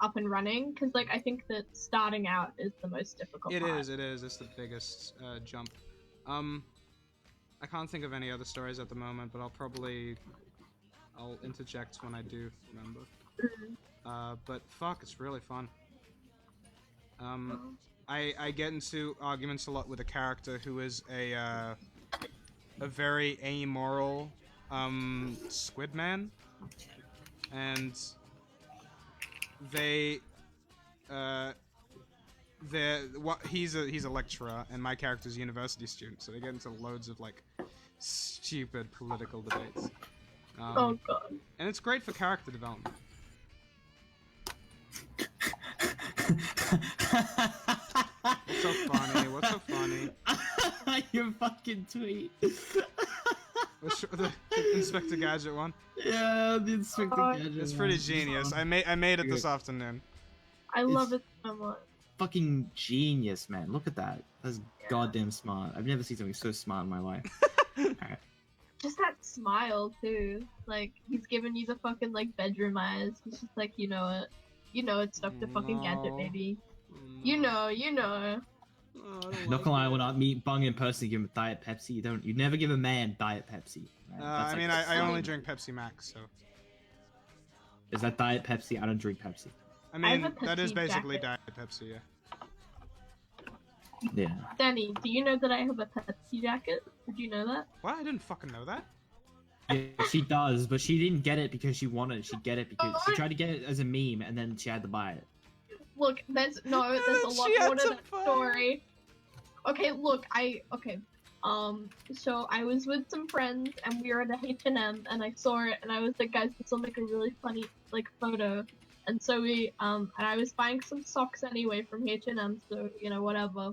up and running. Because like I think that starting out is the most difficult part. It is. It's the biggest jump. I can't think of any other stories at the moment, but I'll interject when I do remember. But fuck, it's really fun. I get into arguments a lot with a character who is a very amoral squid man, and he's a lecturer and my character's a university student, so they get into loads of like stupid political debates. Oh god. And it's great for character development. What's so funny? What's so funny? Your fucking tweet. The Inspector Gadget one? Yeah, the Inspector Gadget. It's pretty genius. I made it this afternoon. I love it so much. Fucking genius, man. Look at that. That's goddamn smart. I've never seen something so smart in my life. Alright. Just that smile too. Like he's giving you the fucking like bedroom eyes. He's just like, you know it. You know it's Dr. fucking Gadget, baby. You know. Not gonna lie, when I meet Bung in person, give him a Diet Pepsi. You never give a man Diet Pepsi. Right? I mean, I only drink Pepsi Max, so. Is that Diet Pepsi? I don't drink Pepsi. I mean, that is basically Diet Pepsi, yeah. Yeah. Danny, do you know that I have a Pepsi jacket? Did you know that? What? I didn't fucking know that. Yeah, she does, but she didn't get it because she wanted it. She get it because she tried to get it as a meme, and then she had to buy it. Look, there's a lot more to that story. Okay, look, so I was with some friends, and we were at a H&M, and I saw it, and I was like, guys, this will make a really funny, like, photo. And so and I was buying some socks anyway from H&M, so, you know, whatever.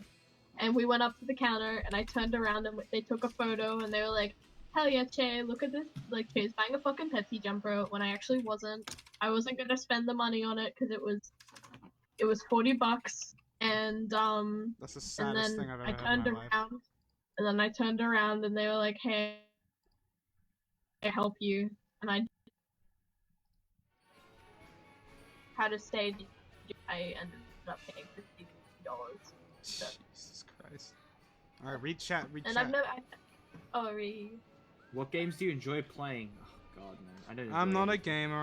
And we went up to the counter, and I turned around, and they took a photo, and they were like, hell yeah, Che, look at this. Like, Che's buying a fucking Pepsi jumper, when I actually wasn't. I wasn't gonna spend the money on it, because it was $40, and, That's the saddest thing I've ever heard in my life. And then I turned around, and they were like, hey, I help you, and I how to stay, I ended up paying $50. So. Jesus Christ. Alright, read chat. And I've never. Read. What games do you enjoy playing? Oh god, man. I'm not a gamer.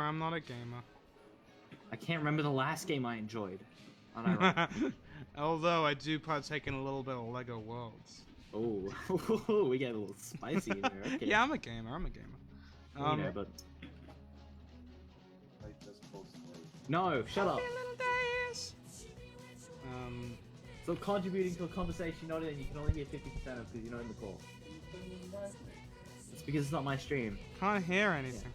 I can't remember the last game I enjoyed. Although I do partake in a little bit of Lego Worlds. Oh, we get a little spicy in there. Okay. Yeah, I'm a gamer. But... No, shut up. So contributing to a conversation you're not in, you can only hear 50% of because you're not in the call. It's because it's not my stream. Can't hear anything.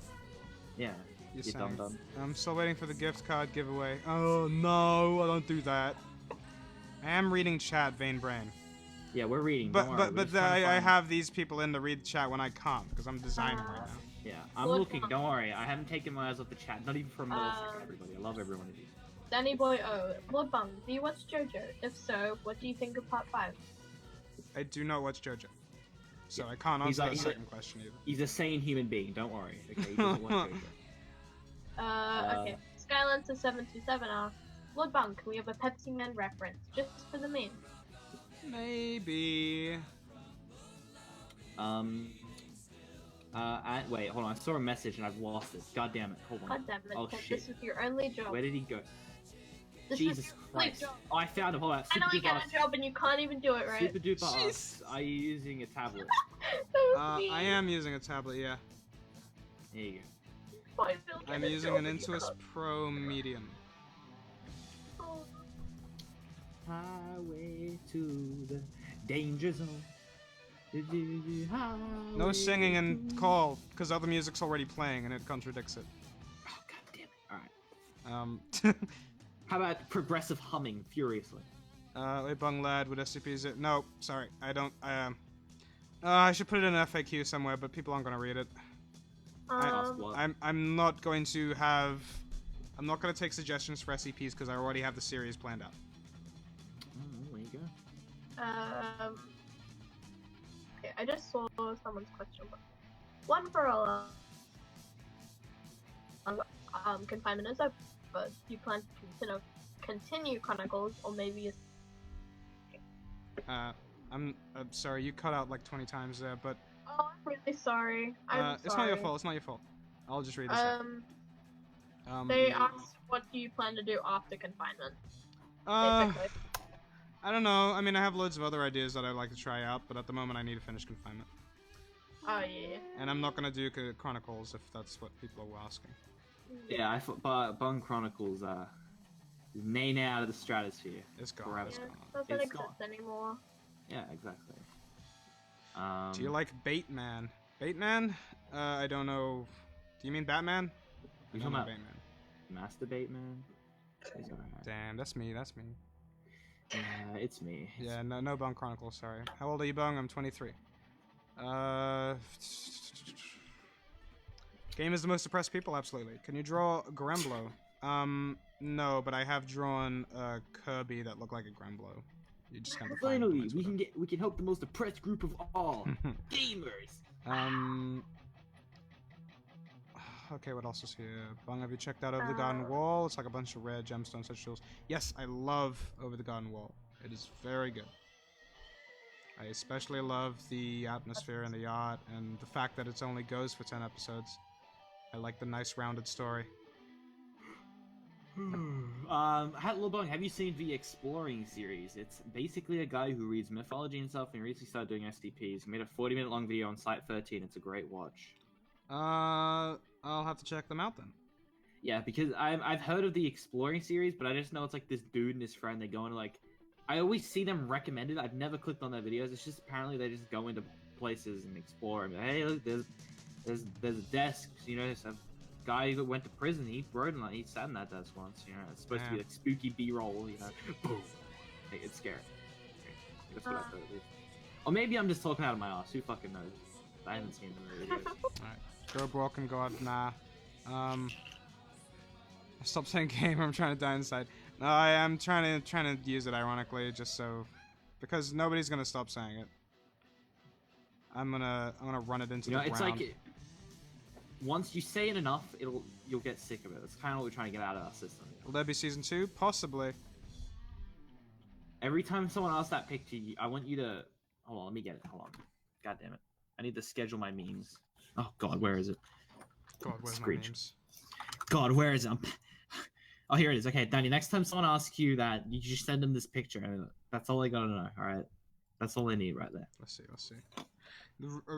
Yeah. You dumb. I'm still waiting for the gift card giveaway. Oh no, I don't do that. I am reading chat, Vain Brain. Yeah, we're reading. But I have these people in to read chat when I can't because I'm designing right now. Yeah, I'm looking. Don't worry. I haven't taken my eyes off the chat. Not even for a millisecond, everybody. I love every one of you. Danny Boy O. Lord Bung, do you watch JoJo? If so, what do you think of part 5? I do not watch JoJo. So I can't answer that second question either. He's a sane human being, don't worry. Okay, he doesn't watch JoJo. Okay. Skylancer727 asks, Lord Bung, can we have a Pepsi Man reference? Just for the meme. Maybe. Wait, hold on. I saw a message and I've lost it. God damn it. Hold on. God damn it. Oh, shit. This is your only job. Where did he go? This Jesus is your Christ. job. Oh, I found him. Hold on. I know you get a job and you can't even do it right. Super duper asks, are you using a tablet? I am using a tablet, yeah. There you I'm using an Intuos Pro Medium. Oh. Highway to the danger zone. No singing and call, because other music's already playing and it contradicts it. Oh, god damn it. Alright. How about progressive humming furiously? Wait, Bung Lad with SCPs. No, sorry, I don't. I should put it in an FAQ somewhere, but people aren't gonna read it. I'm not going to have. I'm not gonna take suggestions for SCPs because I already have the series planned out. Oh, there you go. Okay, I just saw someone's question. One for all. Confinement is over. Do you plan to continue Chronicles, or maybe? I'm sorry, you cut out like 20 times there, but. Oh, I'm really sorry. It's not your fault. It's not your fault. I'll just read this. They asked, what do you plan to do after Confinement? Basically. I don't know. I mean, I have loads of other ideas that I'd like to try out, but at the moment I need to finish Confinement. Oh, yeah. And I'm not gonna do Chronicles if that's what people are asking. Yeah, I thought Bung Chronicles is named out of the stratosphere. It's gone. Forever. It's gone. It doesn't exist anymore. Yeah, exactly. Do you like Bateman? Bateman? I don't know. Do you mean Batman? You talking about Bateman? Masturbate Man? Damn, that's me. That's me. Yeah, it's me. Yeah, no Bung Chronicles. Sorry. How old are you, Bung? I'm 23. Game is the most depressed people. Absolutely. Can you draw Gremblo? No, but I have drawn Kirby that looked like a Gremblo. You just kind of finally we can help the most depressed group of all, gamers. Okay, what else is here? Bung, have you checked out Over the Garden Wall? It's like a bunch of rare gemstones, such tools. Yes, I love Over the Garden Wall. It is very good. I especially love the atmosphere and the art, and the fact that it only goes for 10 episodes. I like the nice rounded story. Little Bung, have you seen the Exploring series? It's basically a guy who reads mythology and stuff, and he recently started doing STPs. He made a 40-minute long video on Site 13. It's a great watch. I'll have to check them out then. Yeah, because I've heard of the Exploring series, but I just know it's like this dude and his friend. They go into like, I always see them recommended. I've never clicked on their videos. It's just apparently they just go into places and explore. And, hey, look, there's a desk. You know, there's a guy that went to prison. He wrote he sat in that desk once. You know, it's supposed to be like spooky B-roll. You know, boom. Like, it's scary. That's what I've heard at least. Or maybe I'm just talking out of my ass. Who fucking knows? I haven't seen the videos. Alright. Go Broken God, nah. Stop saying game, I'm trying to die inside. No, I am trying to use it ironically, just so, because nobody's gonna stop saying it. I'm gonna run it into the ground. It's like once you say it enough, you'll get sick of it. That's kind of what we're trying to get out of our system. Will there be season 2? Possibly. Every time someone asks that picture, I want you to hold on. Let me get it. Hold on. God damn it! I need to schedule my memes. Oh God, where is it? God, where's my memes? God, where is it? Oh, here it is. Okay, Danny, next time someone asks you that, you just send them this picture. That's all I gotta know, alright? That's all I need right there. Let's see.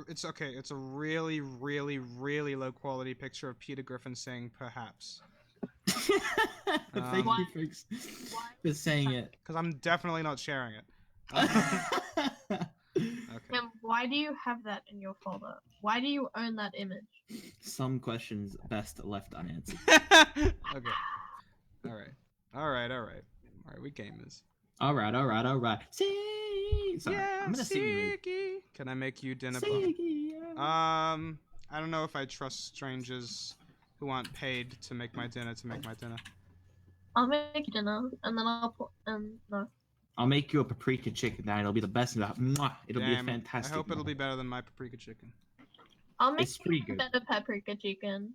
It's okay. It's a really, really, really low quality picture of Peter Griffin saying perhaps. Thank you for saying it. Because I'm definitely not sharing it. Okay. And why do you have that in your folder? Why do you own that image? Some questions best left unanswered. Okay. Alright, we gamers. Alright. See! Sorry, yeah, I'm gonna sing you. Can I make you dinner? Siggy, yeah. I don't know if I trust strangers who aren't paid to make my dinner I'll make dinner, and then I'll put, no. I'll make you a paprika chicken, and it'll be the best. Mwah! It'll be a Damn, fantastic. I hope it'll meal. be better than my paprika chicken. I'll make It's pretty good. better paprika chicken.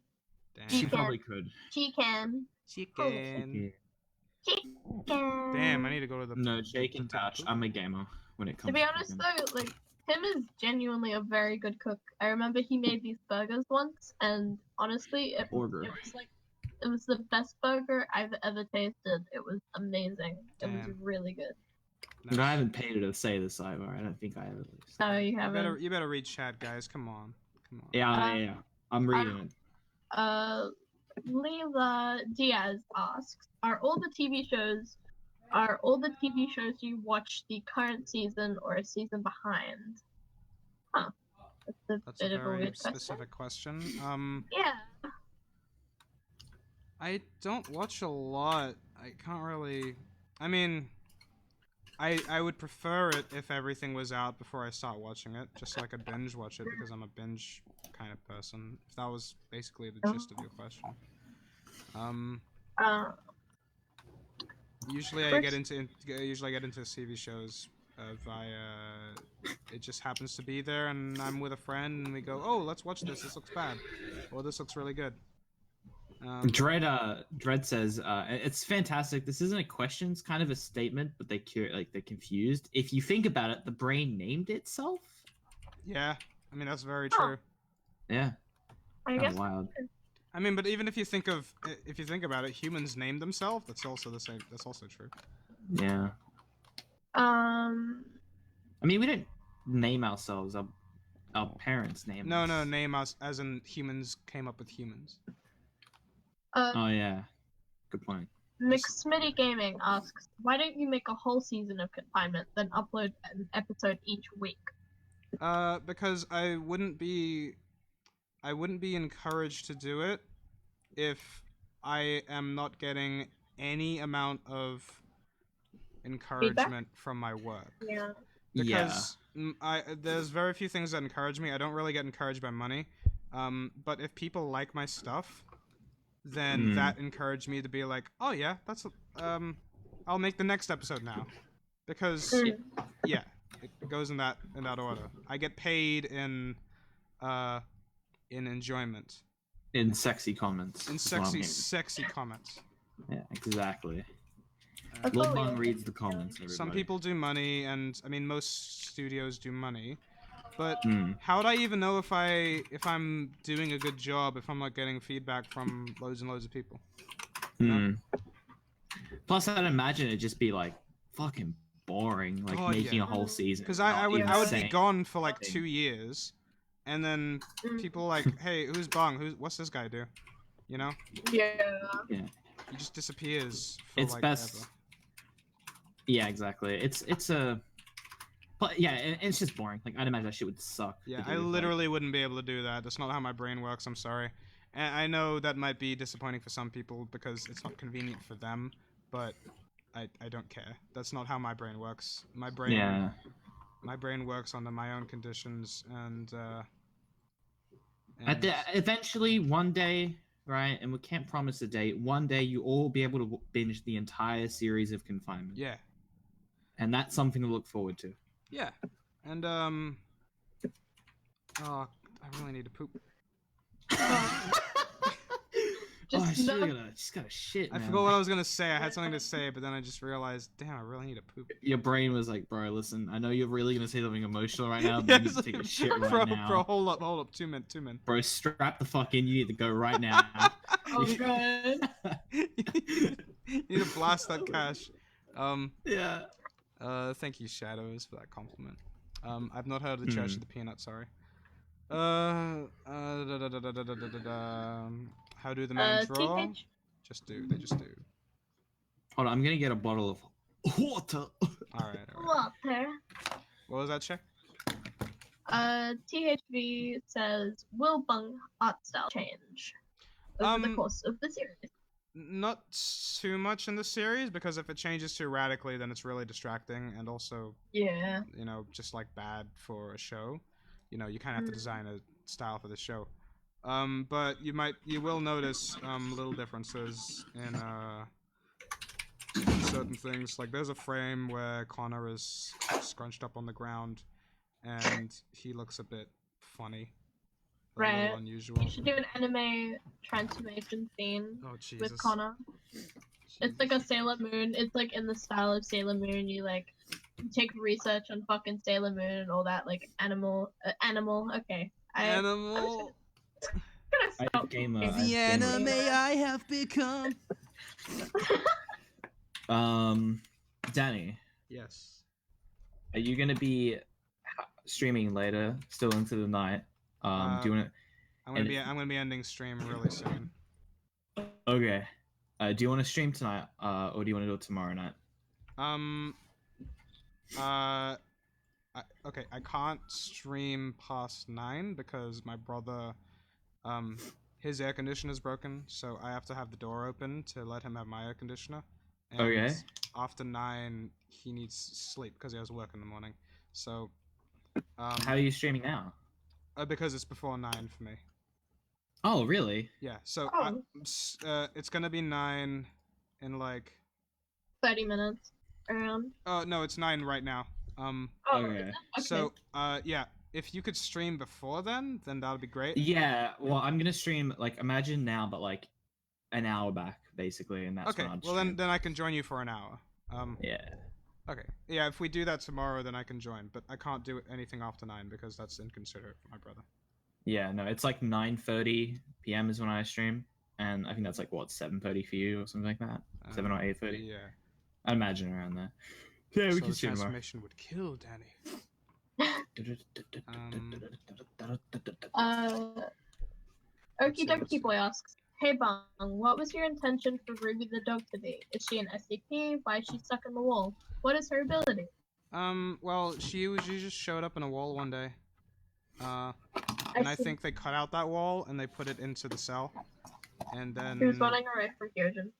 Damn. She probably could. Chicken. Chicken. Chicken. Damn, I need to go to the. No, Jake and Touch. I'm a gamer when it comes To be honest though, like, Tim is genuinely a very good cook. I remember he made these burgers once, and honestly, it was like, it was the best burger I've ever tasted. It was amazing. Damn. It was really good. But I haven't paid her to say this either. I don't think I have at least. No, you haven't. You better read chat, guys. Come on. Yeah. I'm reading it. Leila Diaz asks, Are all the TV shows you watch the current season or a season behind? Huh. That's a very specific question. Yeah. I don't watch a lot. I can't really. I mean, I would prefer it if everything was out before I start watching it, just so I could binge watch it, because I'm a binge kind of person. If that was basically the gist of your question. Usually I get into TV shows via it just happens to be there, and I'm with a friend and we go, oh, let's watch this. This looks bad, or this looks really good. Dread says it's fantastic. This isn't a question; it's kind of a statement, but they're confused. If you think about it, the brain named itself. Yeah, I mean that's very true. Yeah, I guess. Wild. I mean, but even if you think about it, humans name themselves. That's also the same. That's also true. Yeah. I mean, we didn't name ourselves. Our parents named us. No, name us as in humans came up with humans. Oh yeah, good point. McSmitty Gaming asks, why don't you make a whole season of Confinement, then upload an episode each week? Because I wouldn't be encouraged to do it if I am not getting any amount of encouragement from my work. Yeah. Because there's very few things that encourage me. I don't really get encouraged by money. But if people like my stuff, then that encouraged me to be like, oh yeah, that's I'll make the next episode now, because yeah, it goes in that order. I get paid in enjoyment, in sexy comments, in sexy comments. Yeah, exactly. Lord Bung reads the comments. Everybody. Some people do money, and I mean most studios do money. But how would I even know if I'm doing a good job if I'm not getting feedback from loads and loads of people? Plus, I'd imagine it'd just be like fucking boring, like making a whole season. Because I would be gone for like 2 years, and then people like, hey, who's Bung? What's this guy do? You know? Yeah. He just disappears. For it's like best. Ever. Yeah, exactly. It's a. But yeah, it's just boring. Like I'd imagine that shit would suck. Yeah, I literally wouldn't be able to do that. That's not how my brain works. I'm sorry, and I know that might be disappointing for some people because it's not convenient for them. But I don't care. That's not how my brain works. My brain works under my own conditions, and eventually one day, right? And we can't promise a date. One day you all will be able to binge the entire series of Confinement. Yeah, and that's something to look forward to. Yeah, and oh, I really need to poop. Just gotta shit. I forgot what I was gonna say. I had something to say, but then I just realized, damn, I really need to poop. Your brain was like, bro, listen, I know you're really gonna say something emotional right now, but you need to take a shit right now. Bro, hold up, 2 minutes. Bro, strap the fuck in. You need to go right now. Oh god. You need to blast that cash. Yeah. Thank you, Shadows, for that compliment. I've not heard of the Church of the Peanut, sorry. How do the men draw? They just do. Hold on, I'm gonna get a bottle of water. Alright. Water. What was that, check? THV says, will Bung art style change over the course of the series? Not too much in the series, because if it changes too radically, then it's really distracting, and also, yeah, you know, just like bad for a show. You know, you kind of have to design a style for the show. But you will notice little differences in certain things. Like there's a frame where Connor is scrunched up on the ground, and he looks a bit funny, a little unusual. You should do an anime transformation scene with Connor. It's like a Sailor Moon. It's like in the style of Sailor Moon. You like take research on fucking Sailor Moon and all that, like animal. Okay. Animal. The anime I have become. Danny. Yes. Are you gonna be streaming later, still into the night? Do you want to? I'm gonna be ending stream really soon. Okay. Do you want to stream tonight, or do you want to do it tomorrow night? Okay, I can't stream past 9 because my brother, his air conditioner's broken, so I have to have the door open to let him have my air conditioner. And okay. After 9, he needs sleep because he has work in the morning. So, how are you streaming now? Because it's before 9 for me. Oh, really? Yeah. So, it's gonna be 9 in like 30 minutes around. Oh no, it's 9 right now. Okay. So, yeah, if you could stream before then that would be great. Yeah, well, I'm gonna stream, like, imagine now, but, like, an hour back, basically, and that's when I'd stream. Well, then I can join you for an hour. Yeah. Okay. Yeah, if we do that tomorrow, then I can join, but I can't do anything after 9 because that's inconsiderate for my brother. Yeah, no, it's like 9:30 p.m. is when I stream, and I think that's, like, what, 7:30 for you or something like that? 7 or 8:30? Yeah. I imagine around there. Yeah, we can stream tomorrow. Transformation would kill Danny. Okie Dokie Boy asks, "Hey Bung, what was your intention for Ruby the dog today? Is she an SCP? Why is she stuck in the wall? What is her ability?" Well, she just showed up in a wall one day. And I think they cut out that wall and they put it into the cell. And then... She was running away from Fusion.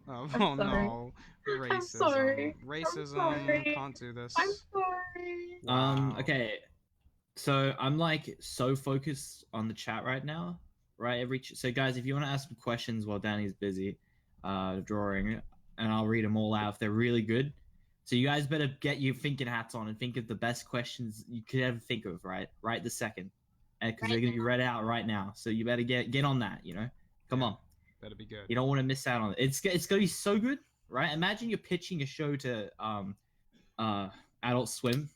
Oh sorry. No. Racism. I'm sorry. Racism. I'm sorry. Can't do this. I'm sorry. Wow. Okay. So I'm like so focused on the chat right now, right? So guys, if you want to ask some questions while Danny's busy drawing, and I'll read them all out if they're really good. So you guys better get your thinking hats on and think of the best questions you could ever think of, right this second, because they're gonna be read out right now. So you better get on that, you know. Come on. Better be good. You don't want to miss out on it. It's gonna be so good, right? Imagine you're pitching a show to Adult Swim,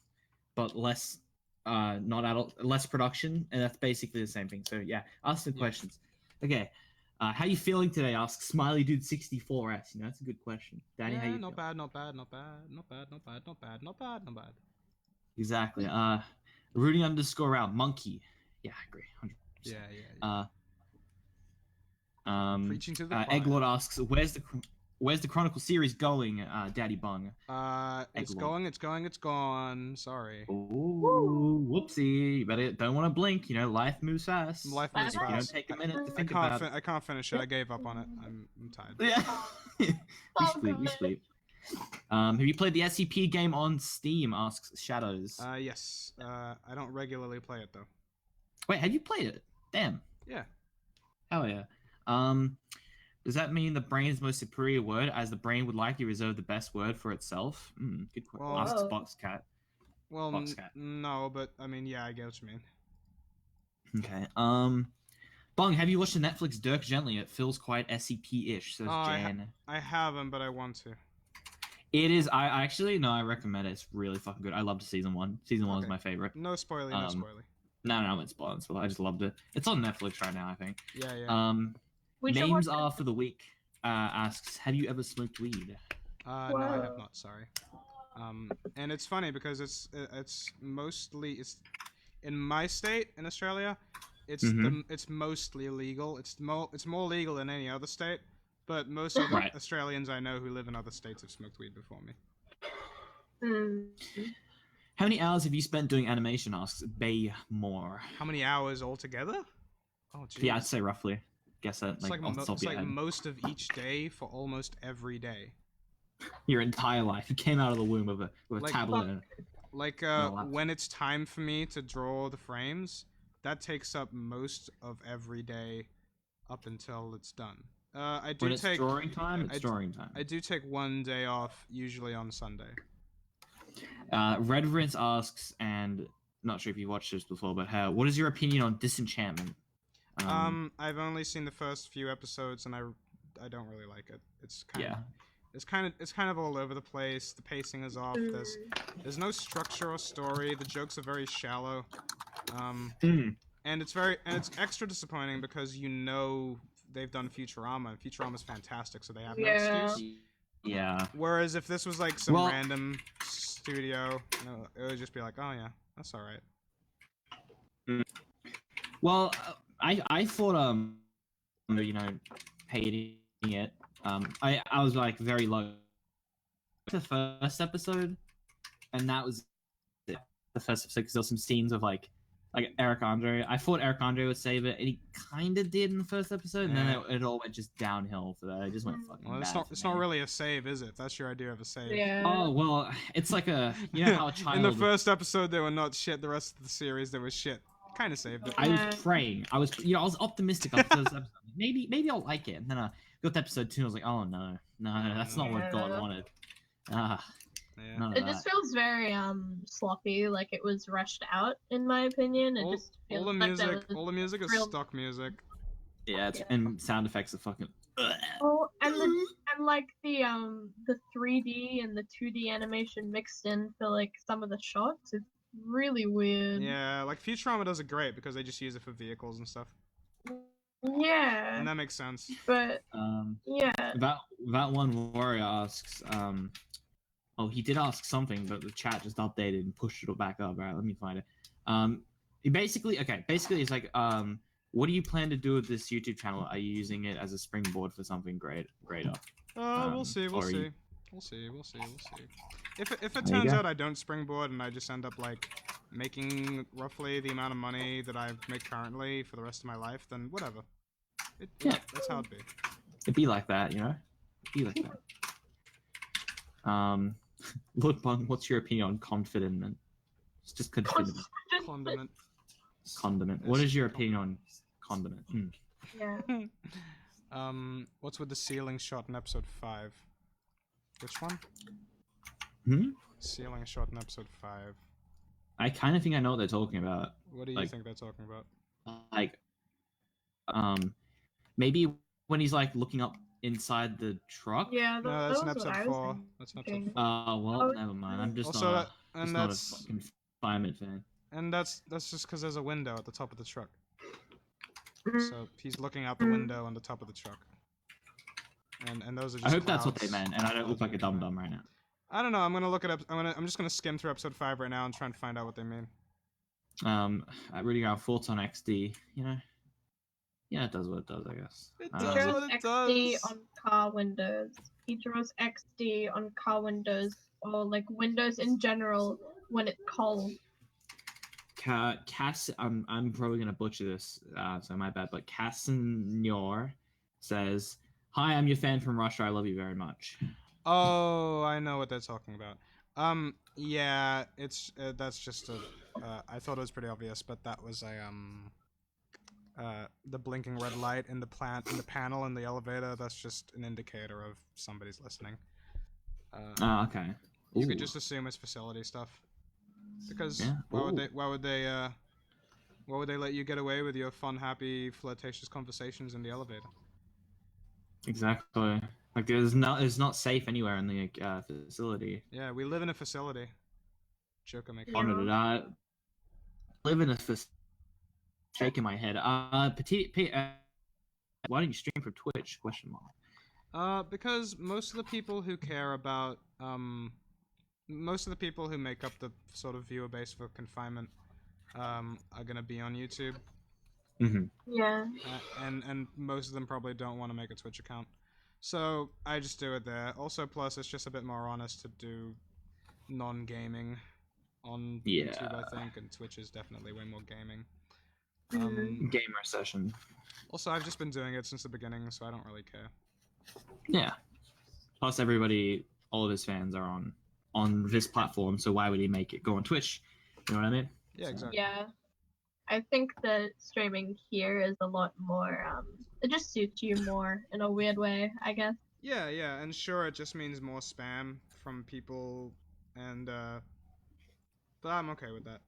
but less not adult, less production, and that's basically the same thing. So yeah, ask some questions. Okay, how you feeling today? Asks Smiley Dude 64S. You know, that's a good question. Danny, yeah, how you? Not feeling? bad. Exactly. Rudy _ Monkey. Yeah, I agree. 100%. Yeah. Preaching to the choir. Egglord asks, "Where's the Chronicle series going, Daddy Bung?" It's gone. Sorry. Ooh, whoopsie! You don't want to blink. You know, life moves fast. Life moves fast. You know, take a minute to think about it. I can't finish it. I gave up on it. I'm tired. Yeah. we split. Have you played the SCP game on Steam? Asks Shadows. Yes. I don't regularly play it though. Wait, have you played it? Damn. Yeah. Hell yeah. Does that mean the brain's most superior word, as the brain would likely reserve the best word for itself? Good question. Well, Asks Boxcat. Well, Boxcat. No, but I mean, yeah, I get what you mean. Okay. Bung, have you watched the Netflix Dirk Gently? It feels quite SCP-ish, says Jan. I haven't, but I want to. It is. I recommend it. It's really fucking good. I loved season 1. Season 1 is my favorite. No spoiler. No spoiler. No, I won't spoil it. I just loved it. It's on Netflix right now, I think. Yeah. Names are for the week. Asks, have you ever smoked weed? No, I have not. Sorry. And it's funny because it's mostly in my state in Australia. It's mostly illegal. It's more legal than any other state. But most of the Australians I know who live in other states have smoked weed before me. How many hours have you spent doing animation? Asks Bay Moore. How many hours altogether? Oh, geez. Yeah, I'd say roughly. Guess that. It's like most of each day for almost every day. Your entire life. You came out of the womb with a tablet. When it's time for me to draw the frames, that takes up most of every day up until it's done. I do When it's take drawing time, it's drawing time. I do take one day off, usually on Sunday. Red Rinse asks, and not sure if you watched this before, but what is your opinion on Disenchantment? I've only seen the first few episodes, and I don't really like it. It's kind of all over the place. The pacing is off. There's no structure or story. The jokes are very shallow. And it's extra disappointing because they've done Futurama, and Futurama's fantastic, so they have no excuse. Yeah. Whereas if this was like some random studio, it would just be like, oh yeah, that's all right. Well, I thought hating it. I was like very low. The first episode, and that was it. The first episode, because there was some scenes of like Eric Andre. I thought Eric Andre would save it, and he kind of did in the first episode, and then it all went just downhill for that. It just went fucking bad. It's not really a save, is it? That's your idea of a save. Yeah. Oh well, it's like how a child. In the first episode, they were not shit. The rest of the series, they were shit. Kind of saved it. I was praying. I was optimistic after this episode. Maybe I'll like it. And then I got to episode 2, and I was like, oh no, that's not what God wanted. It just feels very sloppy, like it was rushed out, in my opinion. All the music is stock music. Yeah, and sound effects are fucking. Oh, and like the 3D and the 2D animation mixed in for like some of the shots. It's really weird. Yeah, like Futurama does it great because they just use it for vehicles and stuff. Yeah. And that makes sense. But yeah. That one warrior asks, he did ask something, but the chat just updated and pushed it back up. Right, let me find it. He basically it's like, what do you plan to do with this YouTube channel? Are you using it as a springboard for something greater? We'll see. We'll see. If it turns out I don't springboard and I just end up like making roughly the amount of money that I make currently for the rest of my life, then whatever. That's how it'd be. It'd be like that, It'd be like that. Look, Bung, what's your opinion on Confinement? It's just Confinement. Condiment. What is your opinion on Condiment? Yeah. What's with the ceiling shot in episode 5? Which one? Ceiling shot in episode 5. I kind of think I know what they're talking about. What do you think they're talking about? Like, maybe when he's like looking up inside the truck. Yeah, no, that's in episode 4. That's in episode 4. Oh well, never mind. I'm just not a fucking Confinement fan. And that's just because there's a window at the top of the truck. So he's looking out the window on the top of the truck. And those are just I hope clouds. that's what they meant, and I don't look like a dum-dum right now. I don't know. I'm gonna look it up. I'm just gonna skim through episode 5 right now and try and find out what they mean. I really got thoughts on XD. Yeah, it does what it does, I guess. It He does draws what it XD does. on car windows. He draws XD on car windows, or like windows in general when it's cold. Cass, I'm probably gonna butcher this, so my bad. But Cassenor says, "Hi, I'm your fan from Russia. I love you very much." Oh, I know what they're talking about. Yeah, it's that's just a. I thought it was pretty obvious, but that was the blinking red light in the panel in the elevator. That's just an indicator of somebody's listening. Okay. You could just assume it's facility stuff. Because why would they let you get away with your fun, happy, flirtatious conversations in the elevator? Exactly. Like it's not safe anywhere in the facility. Yeah, we live in a facility. Joker make Live in a facility. Shaking my head. Petite. Why don't you stream from Twitch? Question mark. Because most of the people who care about most of the people who make up the sort of viewer base for Confinement are gonna be on YouTube. Yeah. And most of them probably don't want to make a Twitch account. So I just do it there. Also, plus it's just a bit more honest to do non-gaming on YouTube, I think, and Twitch is definitely way more gaming. Gamer session. Also, I've just been doing it since the beginning, so I don't really care. Yeah. Plus, all of his fans are on this platform, so why would he make it go on Twitch? You know what I mean? Yeah, exactly. Yeah. I think that streaming here is a lot more, it just suits you more in a weird way, I guess. Yeah, yeah, and sure, it just means more spam from people, and but I'm okay with that.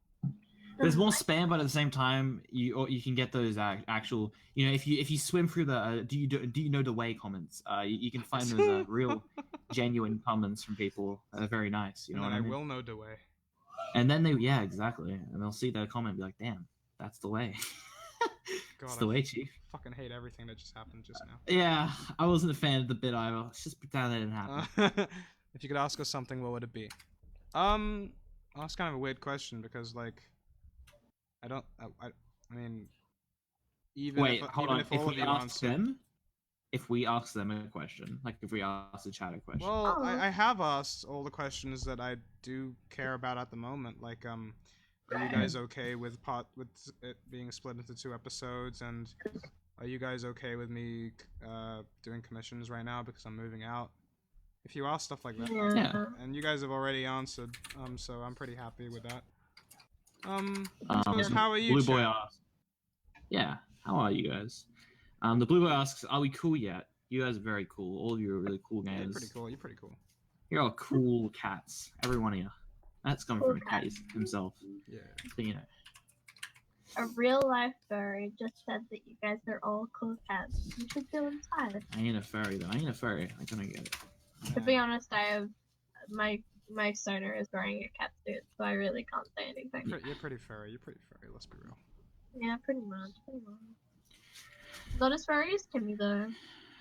There's more spam, but at the same time, you can get those actual. You know, if you swim through the do you know the way comments? You can find those real, genuine comments from people that are very nice. You know and what then I mean? will know the way. And then exactly, and they'll see their comment and be like, "Damn, that's the way." That's the way, Chief. Fucking hate everything that just happened just now. Yeah, I wasn't a fan of the bit either. Let's just pretend that didn't happen. If you could ask us something, what would it be? That's kind of a weird question because like, I mean, even Wait, if, hold even on. if all of you answer. If we ask them a question, like if we ask the chat a question. Well, I have asked all the questions that I do care about at the moment. Like, are you guys okay with it being split into 2 episodes? And are you guys okay with me doing commissions right now because I'm moving out? If you ask stuff like that, Yeah. and you guys have already answered, so I'm pretty happy with that. How are you, Blue Boy chat? asks. Yeah, how are you guys? The Blue Boy asks, are we cool yet? You guys are very cool. All of you are really cool Yeah, guys. you're pretty cool. You're pretty cool. You're all cool cats. Every one of you. That's coming from Cat himself. Yeah. So, you know. A real life furry just said that you guys are all cool cats. You should feel inspired. I ain't a furry though. I ain't a furry. I don't get it. To be honest, I have my stoner is wearing a cat suit, so I really can't say anything. You're pretty furry. You're pretty furry. Let's be real. Yeah, pretty much. Not as furry as Timmy though.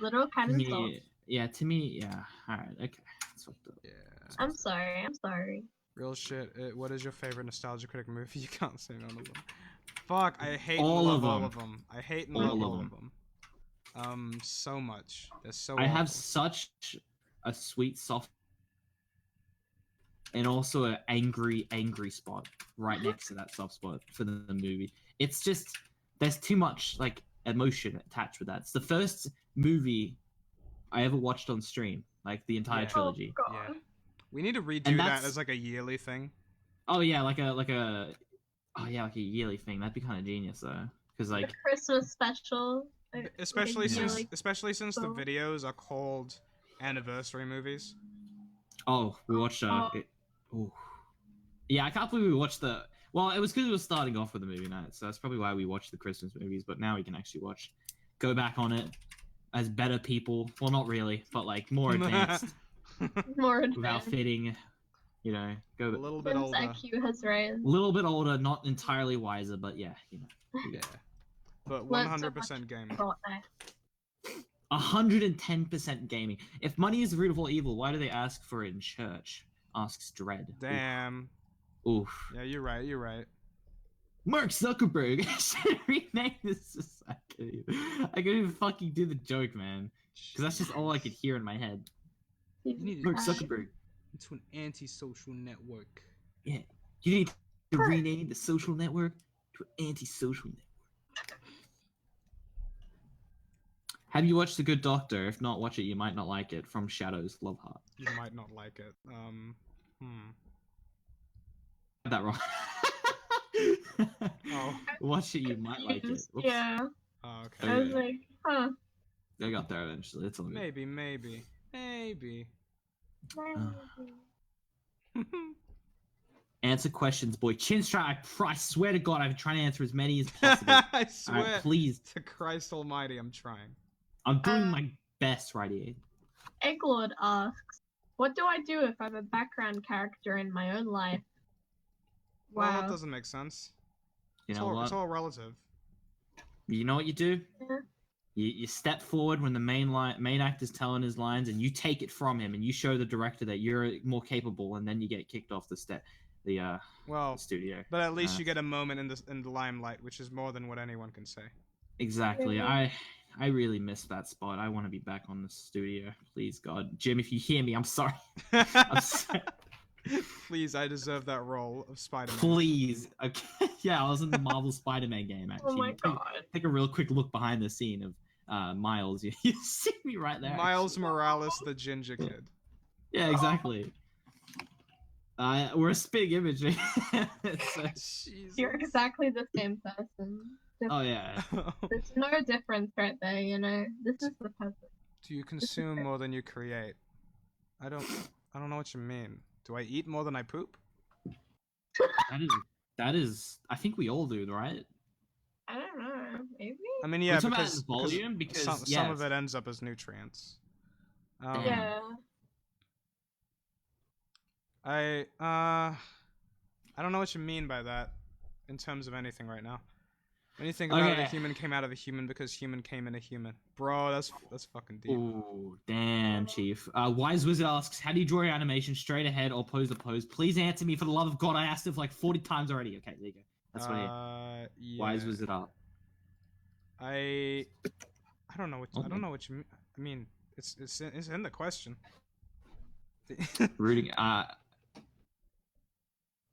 Literal cat and salt. Yeah, to me, yeah. Alright, okay. That's fucked up. Yeah. I'm sorry. Real shit. What is your favorite nostalgia critic movie? You can't say none of them. Fuck, I hate all of them. I hate and love all of them. So much. They're so I awful. have such a sweet, soft, and also an angry spot right next to that soft spot for the movie. It's just, there's too much, like, emotion attached with that. It's the first movie I ever watched on stream, like, the entire trilogy. Oh, God. Yeah. We need to redo that as, like, a yearly thing. Oh, yeah, like a yearly thing. That'd be kind of genius, though. Because, like... A Christmas special. Especially since the videos are called anniversary movies. Oh, we watched yeah, I can't believe we watched well, it was because it was starting off with the movie night, so that's probably why we watched the Christmas movies, but now we can actually go back on it as better people. Well, not really, but like more advanced. More advanced. Without fitting, you know, go a little bit older. IQ has raised. A little bit older, not entirely wiser, but yeah, you know. Yeah. But 100% gaming. 110% gaming. If money is the root of all evil, why do they ask for it in church? Asks Dread. Damn. Oof. Yeah, you're right. Mark Zuckerberg should rename this society. I couldn't even fucking do the joke, man. Because that's just all I could hear in my head. Mark Zuckerberg. It's an anti-social network. Yeah. You need to rename the social network to an anti-social network. Have you watched The Good Doctor? If not, watch it. You might not like it. From Shadows, Love Heart. You might not like it. Got that wrong. Oh. Watch it. You might like it. Oops. Yeah. Oh, okay. I was like, huh. I got there eventually. It's all good. Maybe. Answer questions, boy. Chinstrap, I swear to God, I'm trying to answer as many as possible. I swear. Right, please. To Christ Almighty, I'm trying. I'm doing my best right here. Egglord asks, what do I do if I'm a background character in my own life? Well, Wow. that doesn't make sense. You know what? It's all relative. You know what you do? Yeah. You step forward when the main actor's telling his lines, and you take it from him, and you show the director that you're more capable, and then you get kicked off the studio. But at least you get a moment in the limelight, which is more than what anyone can say. Exactly. Yeah. I really missed that spot. I want to be back on the studio. Please, God. Jim, if you hear me, I'm sorry. I'm sorry. Please, I deserve that role of Spider-Man. Please. Okay. Yeah, I was in the Marvel Spider-Man game, actually. Oh my God. Take a real quick look behind the scene of Miles. You see me right there. Miles Morales, the ginger kid. Yeah, exactly. We're a spitting image. So- You're exactly the same person. Oh yeah. There's no difference right there, you know. This is the person. Do you consume more than you create? I don't know what you mean. Do I eat more than I poop? That is. I think we all do, right? I don't know. Maybe. I mean, yeah, We're talking because, about volume, because some of it ends up as nutrients. Yeah. I don't know what you mean by that in terms of anything right now. When you think about it, a human came out of a human because human came in a human. Bro, that's fucking deep. Ooh, damn, Chief. Wise Wizard asks, how do you draw your animation, straight ahead or pose to pose? Please answer me, for the love of God. I asked it for like 40 times already. Okay, there you go. That's what yeah. Wise Wizard up. I don't know what I don't know what you mean. I mean, it's in the question. Rooting.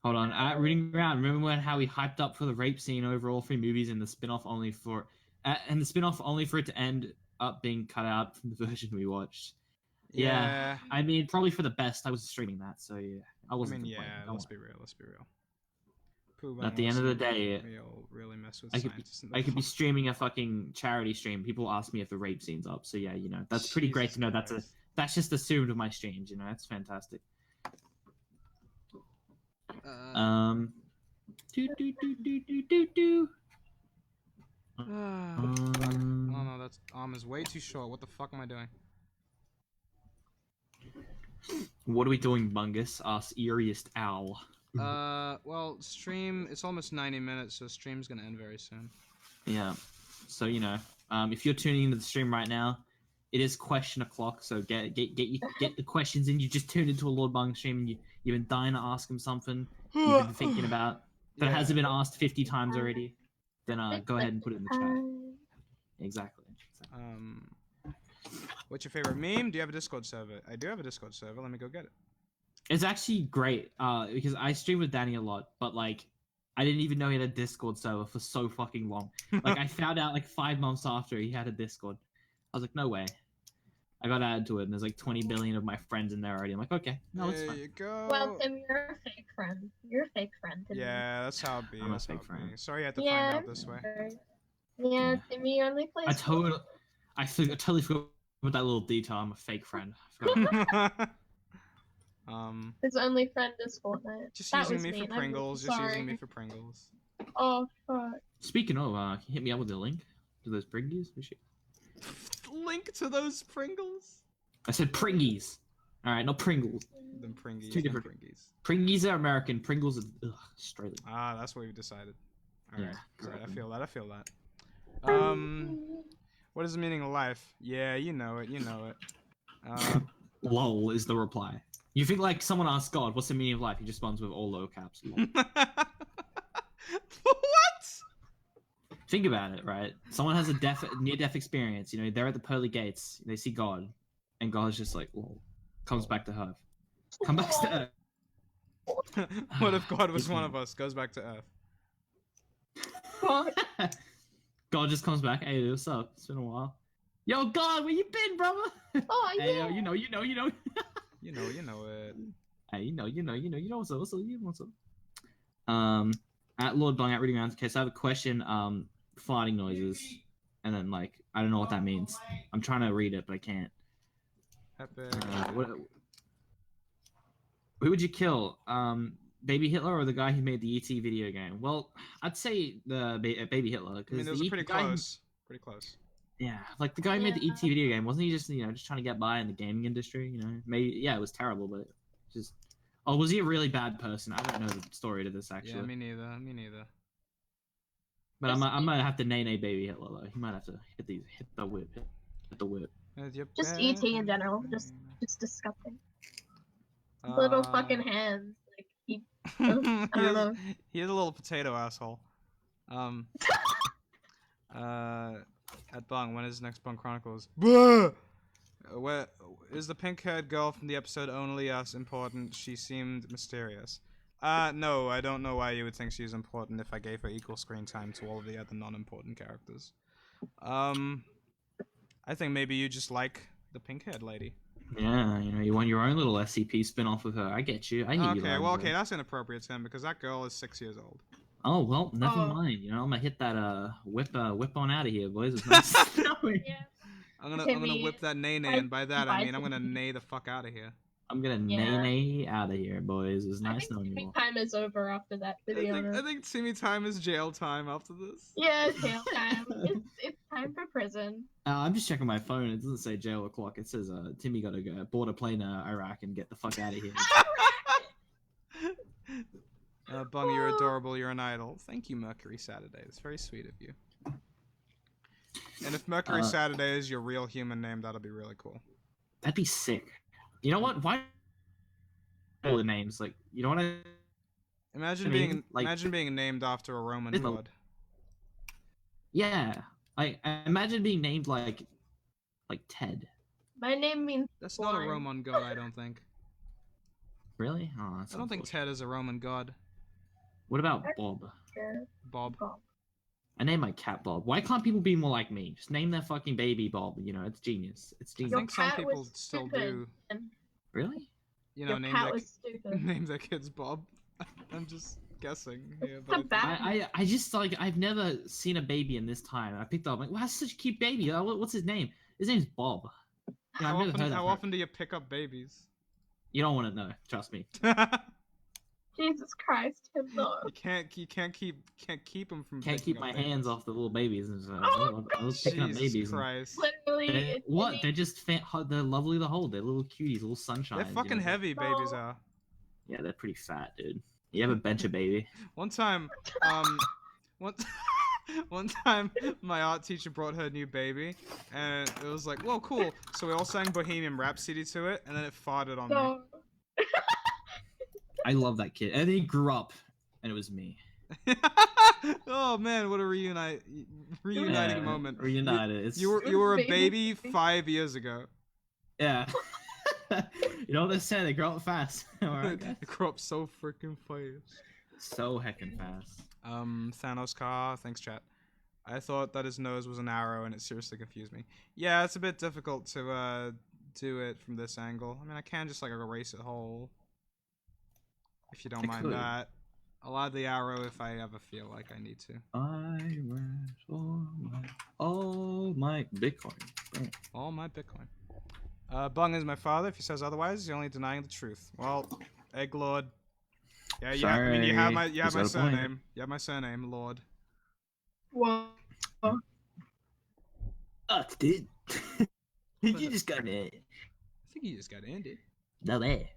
Hold on. Rooting around. Remember how we hyped up for the rape scene over all 3 movies, and the spin-off only for it to end up being cut out from the version we watched. Yeah. I mean, probably for the best. I was streaming that, so yeah. I wasn't. I mean, complaining. yeah. Let's be real. Pooh At the end of the day, really mess with I could be streaming a fucking charity stream. People ask me if the rape scene's up, so yeah, you know, that's pretty great to know. That's just assumed of my streams, you know. That's fantastic. Oh no, that's arm is way too short. What the fuck am I doing? What are we doing, Bungus? Us eeriest owl. Well, stream. It's almost 90 minutes, so stream's gonna end very soon. Yeah. So you know, if you're tuning into the stream right now, it is question o'clock. So get the questions in. You just tuned into a Lord Bung stream, and you've been dying to ask him something you've been thinking about that hasn't been asked 50 times already. Then go ahead and put it in the chat. Exactly. What's your favorite meme? Do you have a Discord server? I do have a Discord server. Let me go get it. It's actually great because I stream with Danny a lot, but like I didn't even know he had a Discord server for so fucking long. Like I found out like 5 months after he had a Discord. I was like, no way. I got added to it, and there's like 20 billion of my friends in there already. I'm like, okay, no, it's fine. There you go. Well, Tim, you're a fake friend. You're a fake friend. Tim. Yeah, that's how it be. I'm a That's how fake it friend. be. Sorry you had to find out this way. Yeah, Timmy only plays. I totally forgot about that little detail. I'm a fake friend. His only friend is Fortnite. Just that using me mean. for Pringles. Just using me for Pringles. Oh fuck. Speaking of, can you hit me up with the link to those Pringies? Link to those Pringles? I said Pringies. Alright, not Pringles. Them Pringies. Two different Pringies. Pringies are American. Pringles are Australian. Ah, that's what we've decided. Alright. Yeah, Alright, exactly. I feel that. What is the meaning of life? Yeah, you know it. LOL is the reply. You think like someone asks God, what's the meaning of life? He just responds with all low caps. LOL. What? Think about it, right? Someone has a near-death experience. You know, they're at the pearly gates. They see God, and God is just like, lol. Comes back to Earth. Come back to Earth. What if God was one of us? Goes back to Earth. God just comes back. Hey, what's up? It's been a while. Yo, God, where you been, brother? Oh, yeah. Hey, yo, you know. You know it. Hey, you know what's up. At Lord Bung, at Reading Rounds. Okay, so I have a question. Farting noises, and then like I don't know what that means. I'm trying to read it, but I can't. Who would you kill? Baby Hitler or the guy who made the ET video game? Well, I'd say the Baby Hitler. I mean, those are pretty close. Pretty close. Yeah, like the guy who made the ET video game, wasn't he just just trying to get by in the gaming industry? You know, maybe it was terrible, but just. Oh, was he a really bad person? I don't know the story to this actually. Yeah, me neither. But I might have to nay Baby Hitler though. He might have to hit the whip. Just ET in general, just disgusting. Little fucking hands, like he. I don't know. He is a little potato asshole. At Bung, when is next Bung Chronicles? Where is the pink-haired girl from the episode Only Us important? She seemed mysterious. No, I don't know why you would think she's important if I gave her equal screen time to all of the other non-important characters. I think maybe you just like the pink-haired lady. Yeah, you want your own little SCP spin-off with her. I get you. I hear you. Okay, well, okay, that's inappropriate, Tim, because that girl is 6 years old. Oh well, never mind. You know, I'm gonna hit that whip on out of here, boys. It's nice. Yeah. I'm gonna whip that nay, and by that I mean I'm gonna nay the fuck out of here. I'm gonna nay out of here, boys. It was nice knowing you all. Time is over after that video. I think Timmy time is jail time after this. Yeah, jail time. It's time for prison. I'm just checking my phone. It doesn't say jail o'clock. It says Timmy gotta go board a plane to Iraq and get the fuck out of here. Bung, you're adorable. You're an idol. Thank you, Mercury Saturday. It's very sweet of you. And if Mercury Saturday is your real human name, that'll be really cool. That'd be sick. You know what? Why all the names? Like, you know what Imagine being named after a Roman god. Yeah. I imagine being named like Ted. My name means That's not a Roman god, I don't think. Really? Oh, I don't think Ted is a Roman god. What about Bob? Bob. I named my cat Bob. Why can't people be more like me? Just name their fucking baby Bob. You know, it's genius. It's genius. I think some people still do. Really? You know, name their kids Bob. I'm just guessing here, but I just like I've never seen a baby in this time. I picked up like, wow, that's such a cute baby. What's his name? His name's Bob. You know, how often do you pick up babies? You don't want to know. Trust me. Jesus Christ, him though. You can't keep them from. Can't keep my hands off the little babies. And I was picking up babies. Christ. Literally, what? They're just they're lovely to hold. They're little cuties, little sunshine. They're fucking heavy, babies are. Yeah, they're pretty fat, dude. You ever bench a baby? One time, one time, my art teacher brought her new baby, and it was like, whoa, cool. So we all sang Bohemian Rhapsody to it, and then it farted on me. I love that kid. And he grew up, and it was me. Oh man, what a reuniting moment. Reunited. You were a baby 5 years ago. Yeah. You know what they say? They grow up fast. They grow up so freaking fast. So heckin' fast. Thanos car. Thanks, chat. I thought that his nose was an arrow, and it seriously confused me. Yeah, it's a bit difficult to do it from this angle. I mean, I can just like erase it whole. If you don't mind that. I'll add the arrow if I ever feel like I need to. I want all my Bitcoin. All my Bitcoin. Bung is my father. If he says otherwise, he's only denying the truth. Well, Egg Lord. Yeah, Sorry. I mean, you have my surname. You have my surname, Lord. Whoa. Oh, dude. You just got in. I think you just got in, dude. No way.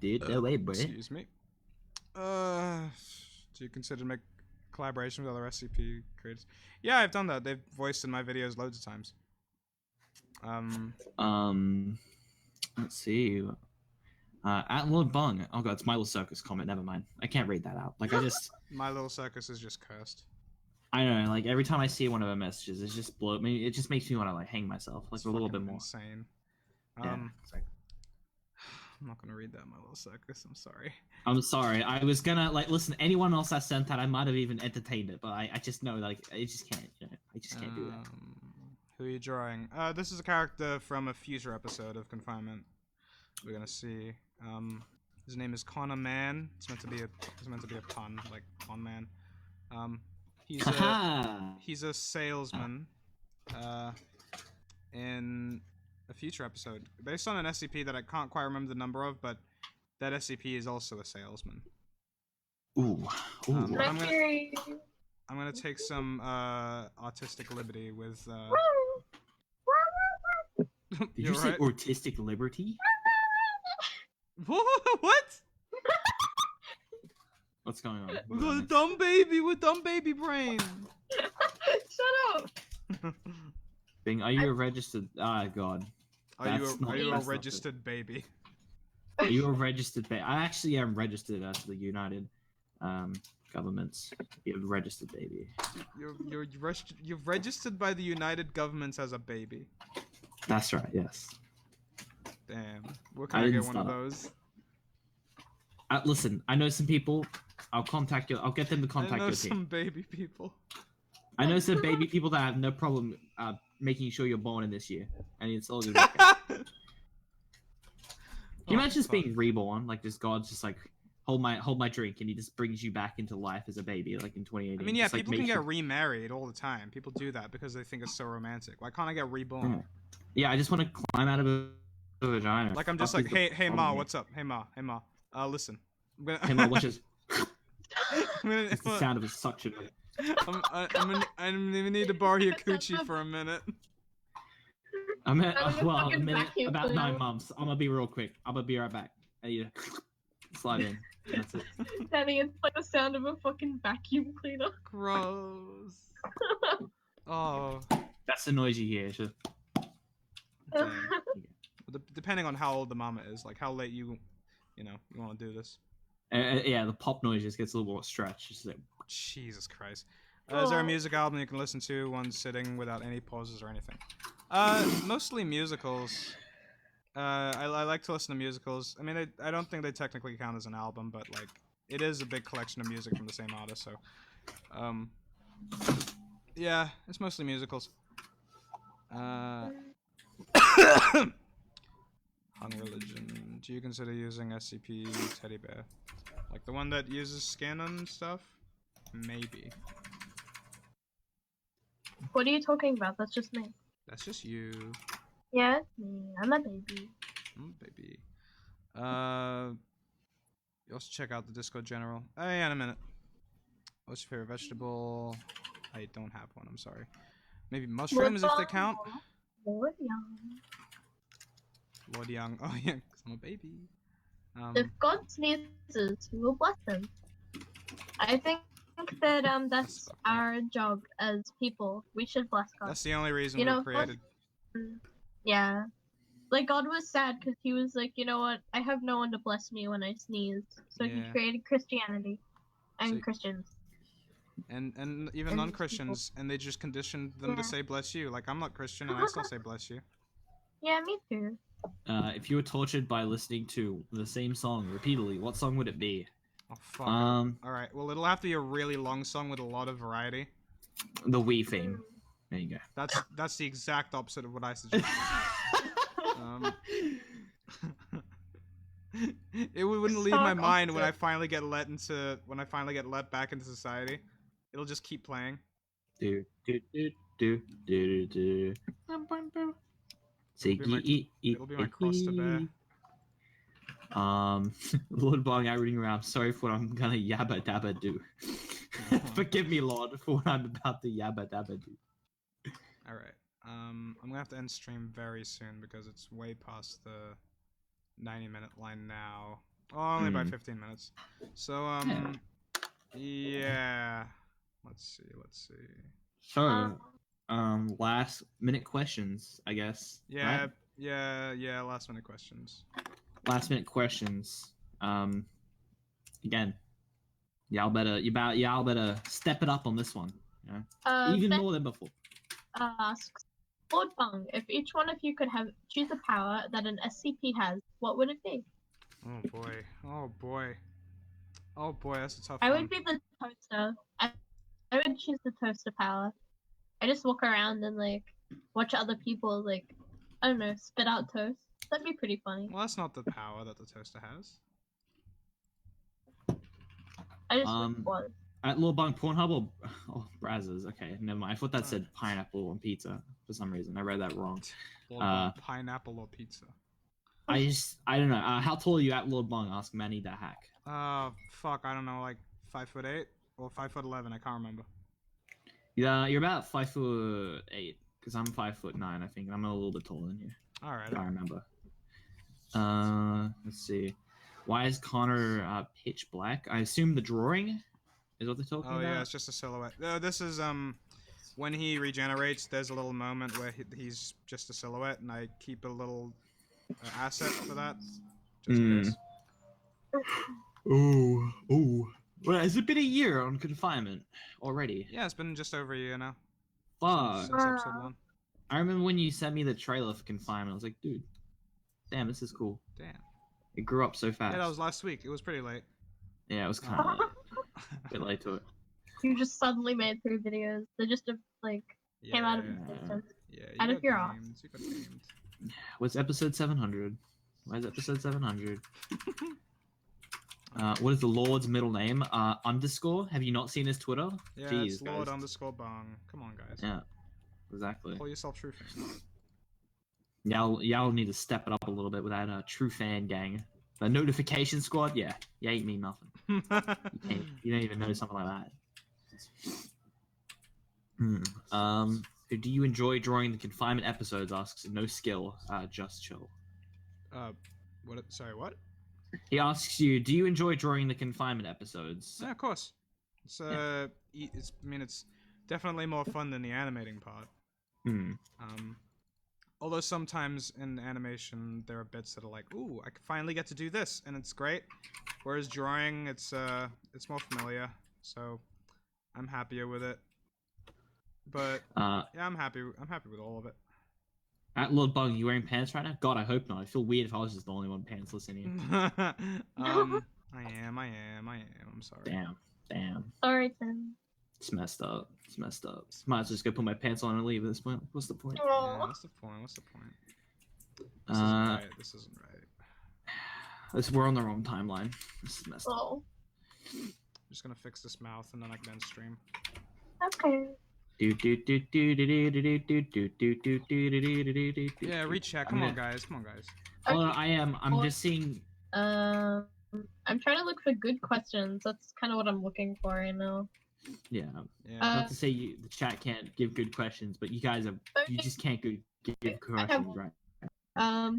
Dude, no way, bro. Excuse me. Do you consider make collaboration with other SCP creators? Yeah, I've done that. They've voiced in my videos loads of times. Let's see. At Lord Bung. Oh god, it's My Little Circus comment. Never mind. I can't read that out. Like I just. My Little Circus is just cursed. I know. Like every time I see one of her messages, it's just blow me. It just makes me want to like hang myself, like it's a little bit more. Insane. Yeah, I'm not gonna read that, My Little Circus. I'm sorry. I'm sorry. I was gonna like listen. Anyone else that sent that, I might have even entertained it, but I just know like I just can't. You know, I just can't do that. Who are you drawing? This is a character from a future episode of Confinement. We're gonna see. His name is Connor Man. It's meant to be a pun, like Con Man. He's a salesman. In a future episode, based on an SCP that I can't quite remember the number of, but that SCP is also a salesman. Ooh. I'm gonna take some artistic liberty with. Did you say artistic liberty? What? What's going on? We got a dumb baby with dumb baby brain. Shut up. Bing, are you a registered? Ah, God. Are you a registered baby? Are you a registered baby? I actually am registered as the United Governments. You're a registered baby. You're registered by the United Governments as a baby. That's right. Yes. Damn. Where can I get one of those? Listen, I know some people. I'll contact you. I'll get them to contact your team. I know some baby people. I know some baby people that have no problem making sure you're born in this year, and it's all good. you imagine just being reborn? Like, just God's just like, hold my drink, and he just brings you back into life as a baby, like in 2018. I mean, yeah, just, like, people can get remarried all the time. People do that because they think it's so romantic. Why can't I get reborn? Yeah, I just want to climb out of a vagina. Like, I'm just like, hey Ma, what's up? Hey Ma, listen. Hey Ma, watch this. I'm gonna, It's the sound of a suction. I'm gonna need to borrow your coochie for a minute. A minute, about 9 months. I'm gonna be real quick. I'm gonna be right back. Hey, slide in. That's it. Danny, it's like the sound of a fucking vacuum cleaner. Gross. Oh. That's the noise you hear. So. Okay. Depending on how old the mama is, like how late you want to do this. Yeah, the pop noise just gets a little more stretched. Just like... Jesus Christ. Is there a music album you can listen to one sitting without any pauses or anything? Mostly musicals. I like to listen to musicals. I mean, I don't think they technically count as an album, but like it is a big collection of music from the same artist. So, yeah, it's mostly musicals. Hung Religion. Do you consider using SCP Teddy Bear? Like the one that uses skin and stuff? Maybe. What are you talking about? That's just me. That's just you. Yeah, it's me. I'm a baby. I'm a baby. You also check out the Discord general. Oh yeah, in a minute. What's your favorite vegetable? I don't have one, I'm sorry. Maybe mushrooms if they count? Lord Young. Lord Young. Oh yeah, because I'm a baby. If God sneezes, he will bless him. I think that that's our job as people. We should bless God. That's the only reason we created. Yeah. Like, God was sad because he was like, you know what? I have no one to bless me when I sneeze. So he created Christianity and Christians. And even non-Christians, and they just conditioned them to say bless you. Like, I'm not Christian, and I still say bless you. Yeah, me too. If you were tortured by listening to the same song repeatedly, what song would it be? Oh, fuck. Alright, well, it'll have to be a really long song with a lot of variety. The Wii theme. There you go. That's the exact opposite of what I suggested. It wouldn't leave my mind when I finally get let back into society. It'll just keep playing. Do do do do do do. It'll be my cross to bear. Lord Bung, I reading around. Sorry for what I'm gonna yabba dabba do. Forgive me, Lord, for what I'm about to yabba dabba do. Alright. I'm gonna have to end stream very soon because it's way past the 90-minute line now. Oh, only by 15 minutes. So, yeah. Let's see. So, last minute questions, I guess. Yeah, right? yeah, last minute questions. Last minute questions. Again, y'all better step it up on this one. Yeah? Even more than before. Asks, Lord Bung, if each one of you could choose a power that an SCP has, what would it be? Oh boy. Oh boy. Oh boy, that's a tough I one. would be the toaster. I would choose the toaster power. I just walk around and like watch other people like, I don't know, spit out toast. That'd be pretty funny. Well, that's not the power that the toaster has. I just wish it was. At Lord Bung, Pornhub or Brazzers? Okay, never mind. I thought that said pineapple on pizza for some reason. I read that wrong. Pineapple or pizza? I don't know. How tall are you at Lord Bung? Ask Manny the hack. Fuck, I don't know, like 5'8" or 5'11", I can't remember. Yeah, you're about 5'8", because I'm 5'9", I think, and I'm a little bit taller than you. Alright. I remember. Let's see. Why is Connor pitch black? I assume the drawing is what they're talking about. Oh yeah, it's just a silhouette. This is when he regenerates, there's a little moment where he's just a silhouette, and I keep a little asset for that. Just in case. Oh. Well, has it been a year on confinement already? Yeah, it's been just over a year now. Fuck. Since episode 1. I remember when you sent me the trailer for Confinement. I was like, dude, damn, this is cool. Damn. It grew up so fast. Yeah, that was last week. It was pretty late. Yeah, it was kind of a bit late to it. You just suddenly made 3 videos. They just came out of existence. Yeah, out of your games. You got gamed. What's episode 700? Where's episode 700? What is the Lord's middle name? Underscore? Have you not seen his Twitter? Yeah, Jeez, it's Lord guys. underscore Bung. Come on, guys. Yeah, exactly. Call yourself true fan. Y'all need to step it up a little bit with that true fan gang. The notification squad, yeah, you ain't mean nothing. You don't even know something like that. Do you enjoy drawing the confinement episodes? Asks no skill, just chill. What? Sorry, what? He asks you, do you enjoy drawing the confinement episodes? Yeah, of course. It's it's. I mean, it's definitely more fun than the animating part. Although sometimes in animation there are bits that are like, ooh, I finally get to do this, and it's great. Whereas drawing, it's more familiar, so I'm happier with it. But yeah, I'm happy with all of it. At Lord Bug, you wearing pants right now? God, I hope not. I feel weird if I was just the only one pantsless in here. I am. I'm sorry. Damn. Sorry, Tim. It's messed up. Might as well just go put my pants on and leave at this point. What's the point? Yeah, what's the point? This isn't right. This isn't right. We're on the wrong timeline. This is messed up. I'm just gonna fix this mouth and then I can end stream. Okay. Yeah, recheck. Come on, guys. Oh, I am. I'm just seeing. I'm trying to look for good questions. That's kind of what I'm looking for right now. Yeah. Not to say the chat can't give good questions, but you guys you just can't give questions, right?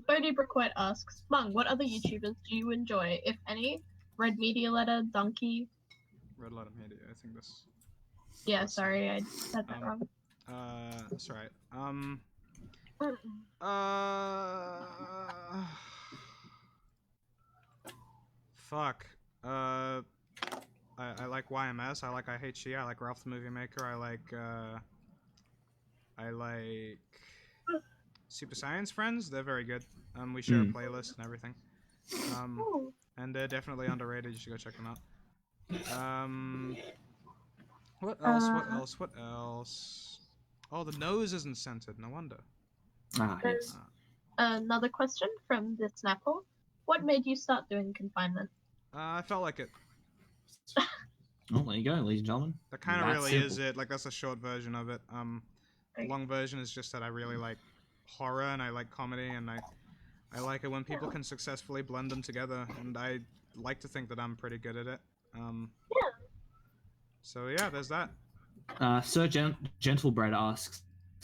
Bodhi Brickwood asks, Bung, what other YouTubers do you enjoy, if any? Red Media Letter, Donkey. Red Letter Media. I think this. Yeah, sorry, I said that wrong. That's right. Fuck. I like YMS. I like IHG. I like Ralph the Movie Maker. I like Super Science Friends. They're very good. We share a playlist and everything. And they're definitely underrated. You should go check them out. What else? Oh, the nose isn't scented. No wonder. Yes. Another question from the Snapple. What made you start doing confinement? I felt like it. Oh, there you go, ladies and gentlemen. That kind of really is it. Like, that's a short version of it. The long version is just that I really like horror and I like comedy and I like it when people can successfully blend them together, and I like to think that I'm pretty good at it. So yeah, there's that. Sir Gentlebread asks,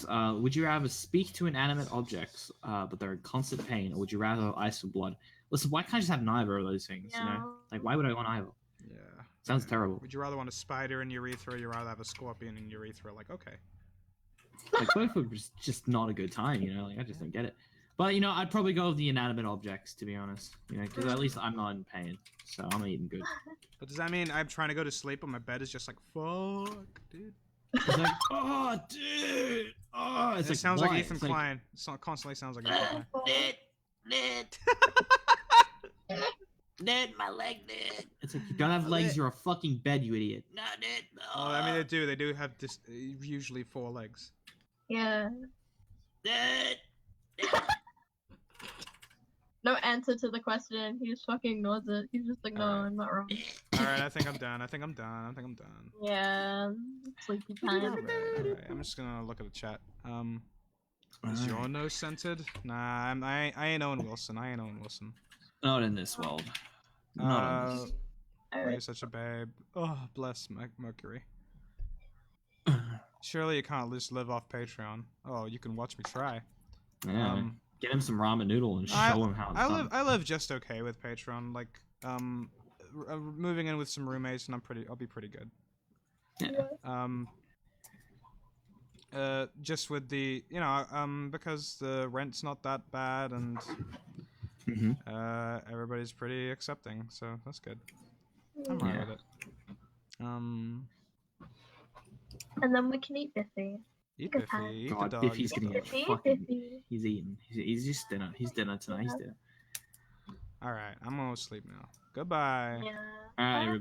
would you rather speak to inanimate objects, but they're in constant pain, or would you rather have ice or blood? Listen, why can't I just have neither of those things? Yeah. You know, like why would I want either? Yeah. Sounds terrible. Would you rather want a spider in urethra, or you rather have a scorpion in urethra? Like, okay. Like both are just not a good time, you know. Like I just don't get it. But you know, I'd probably go with the inanimate objects, to be honest. You know, because at least I'm not in pain, so I'm eating good. But does that mean I'm trying to go to sleep, but my bed is just like, fuck, dude? It's like, oh, dude, oh, it's it like, sounds why? like Ethan It's like, Klein. It constantly sounds like Ethan Klein. Ned, my leg, Ned. It's like, you don't have legs, you're a fucking bed, you idiot. No, Ned, no. Oh, I mean, they do. They do have usually 4 legs. Yeah. Ned. No answer to the question. He just fucking ignores it. He's just like, no, I'm not wrong. Alright, I think I'm done. Yeah, sleepy time. Alright, I'm just gonna look at the chat. Is your nose scented? Nah, I ain't Owen Wilson. Not in this world. Not in this. You're such a babe. Oh, bless Mercury. Surely you can't just live off Patreon. Oh, you can watch me try. Yeah. Get him some ramen noodle and show him how it's done. I live just okay with Patreon. Like, moving in with some roommates, and I'll be pretty good. Yeah. Just with the, because the rent's not that bad, and everybody's pretty accepting, so that's good. I'm alright with it. And then we can eat Biffy. Eat Biffy, eat God, the dog. Biffy's gonna get fucking... He's eating. He's just dinner. He's dinner tonight. He's dinner. Alright, I'm gonna sleep now. Goodbye. Yeah. Alright, everybody.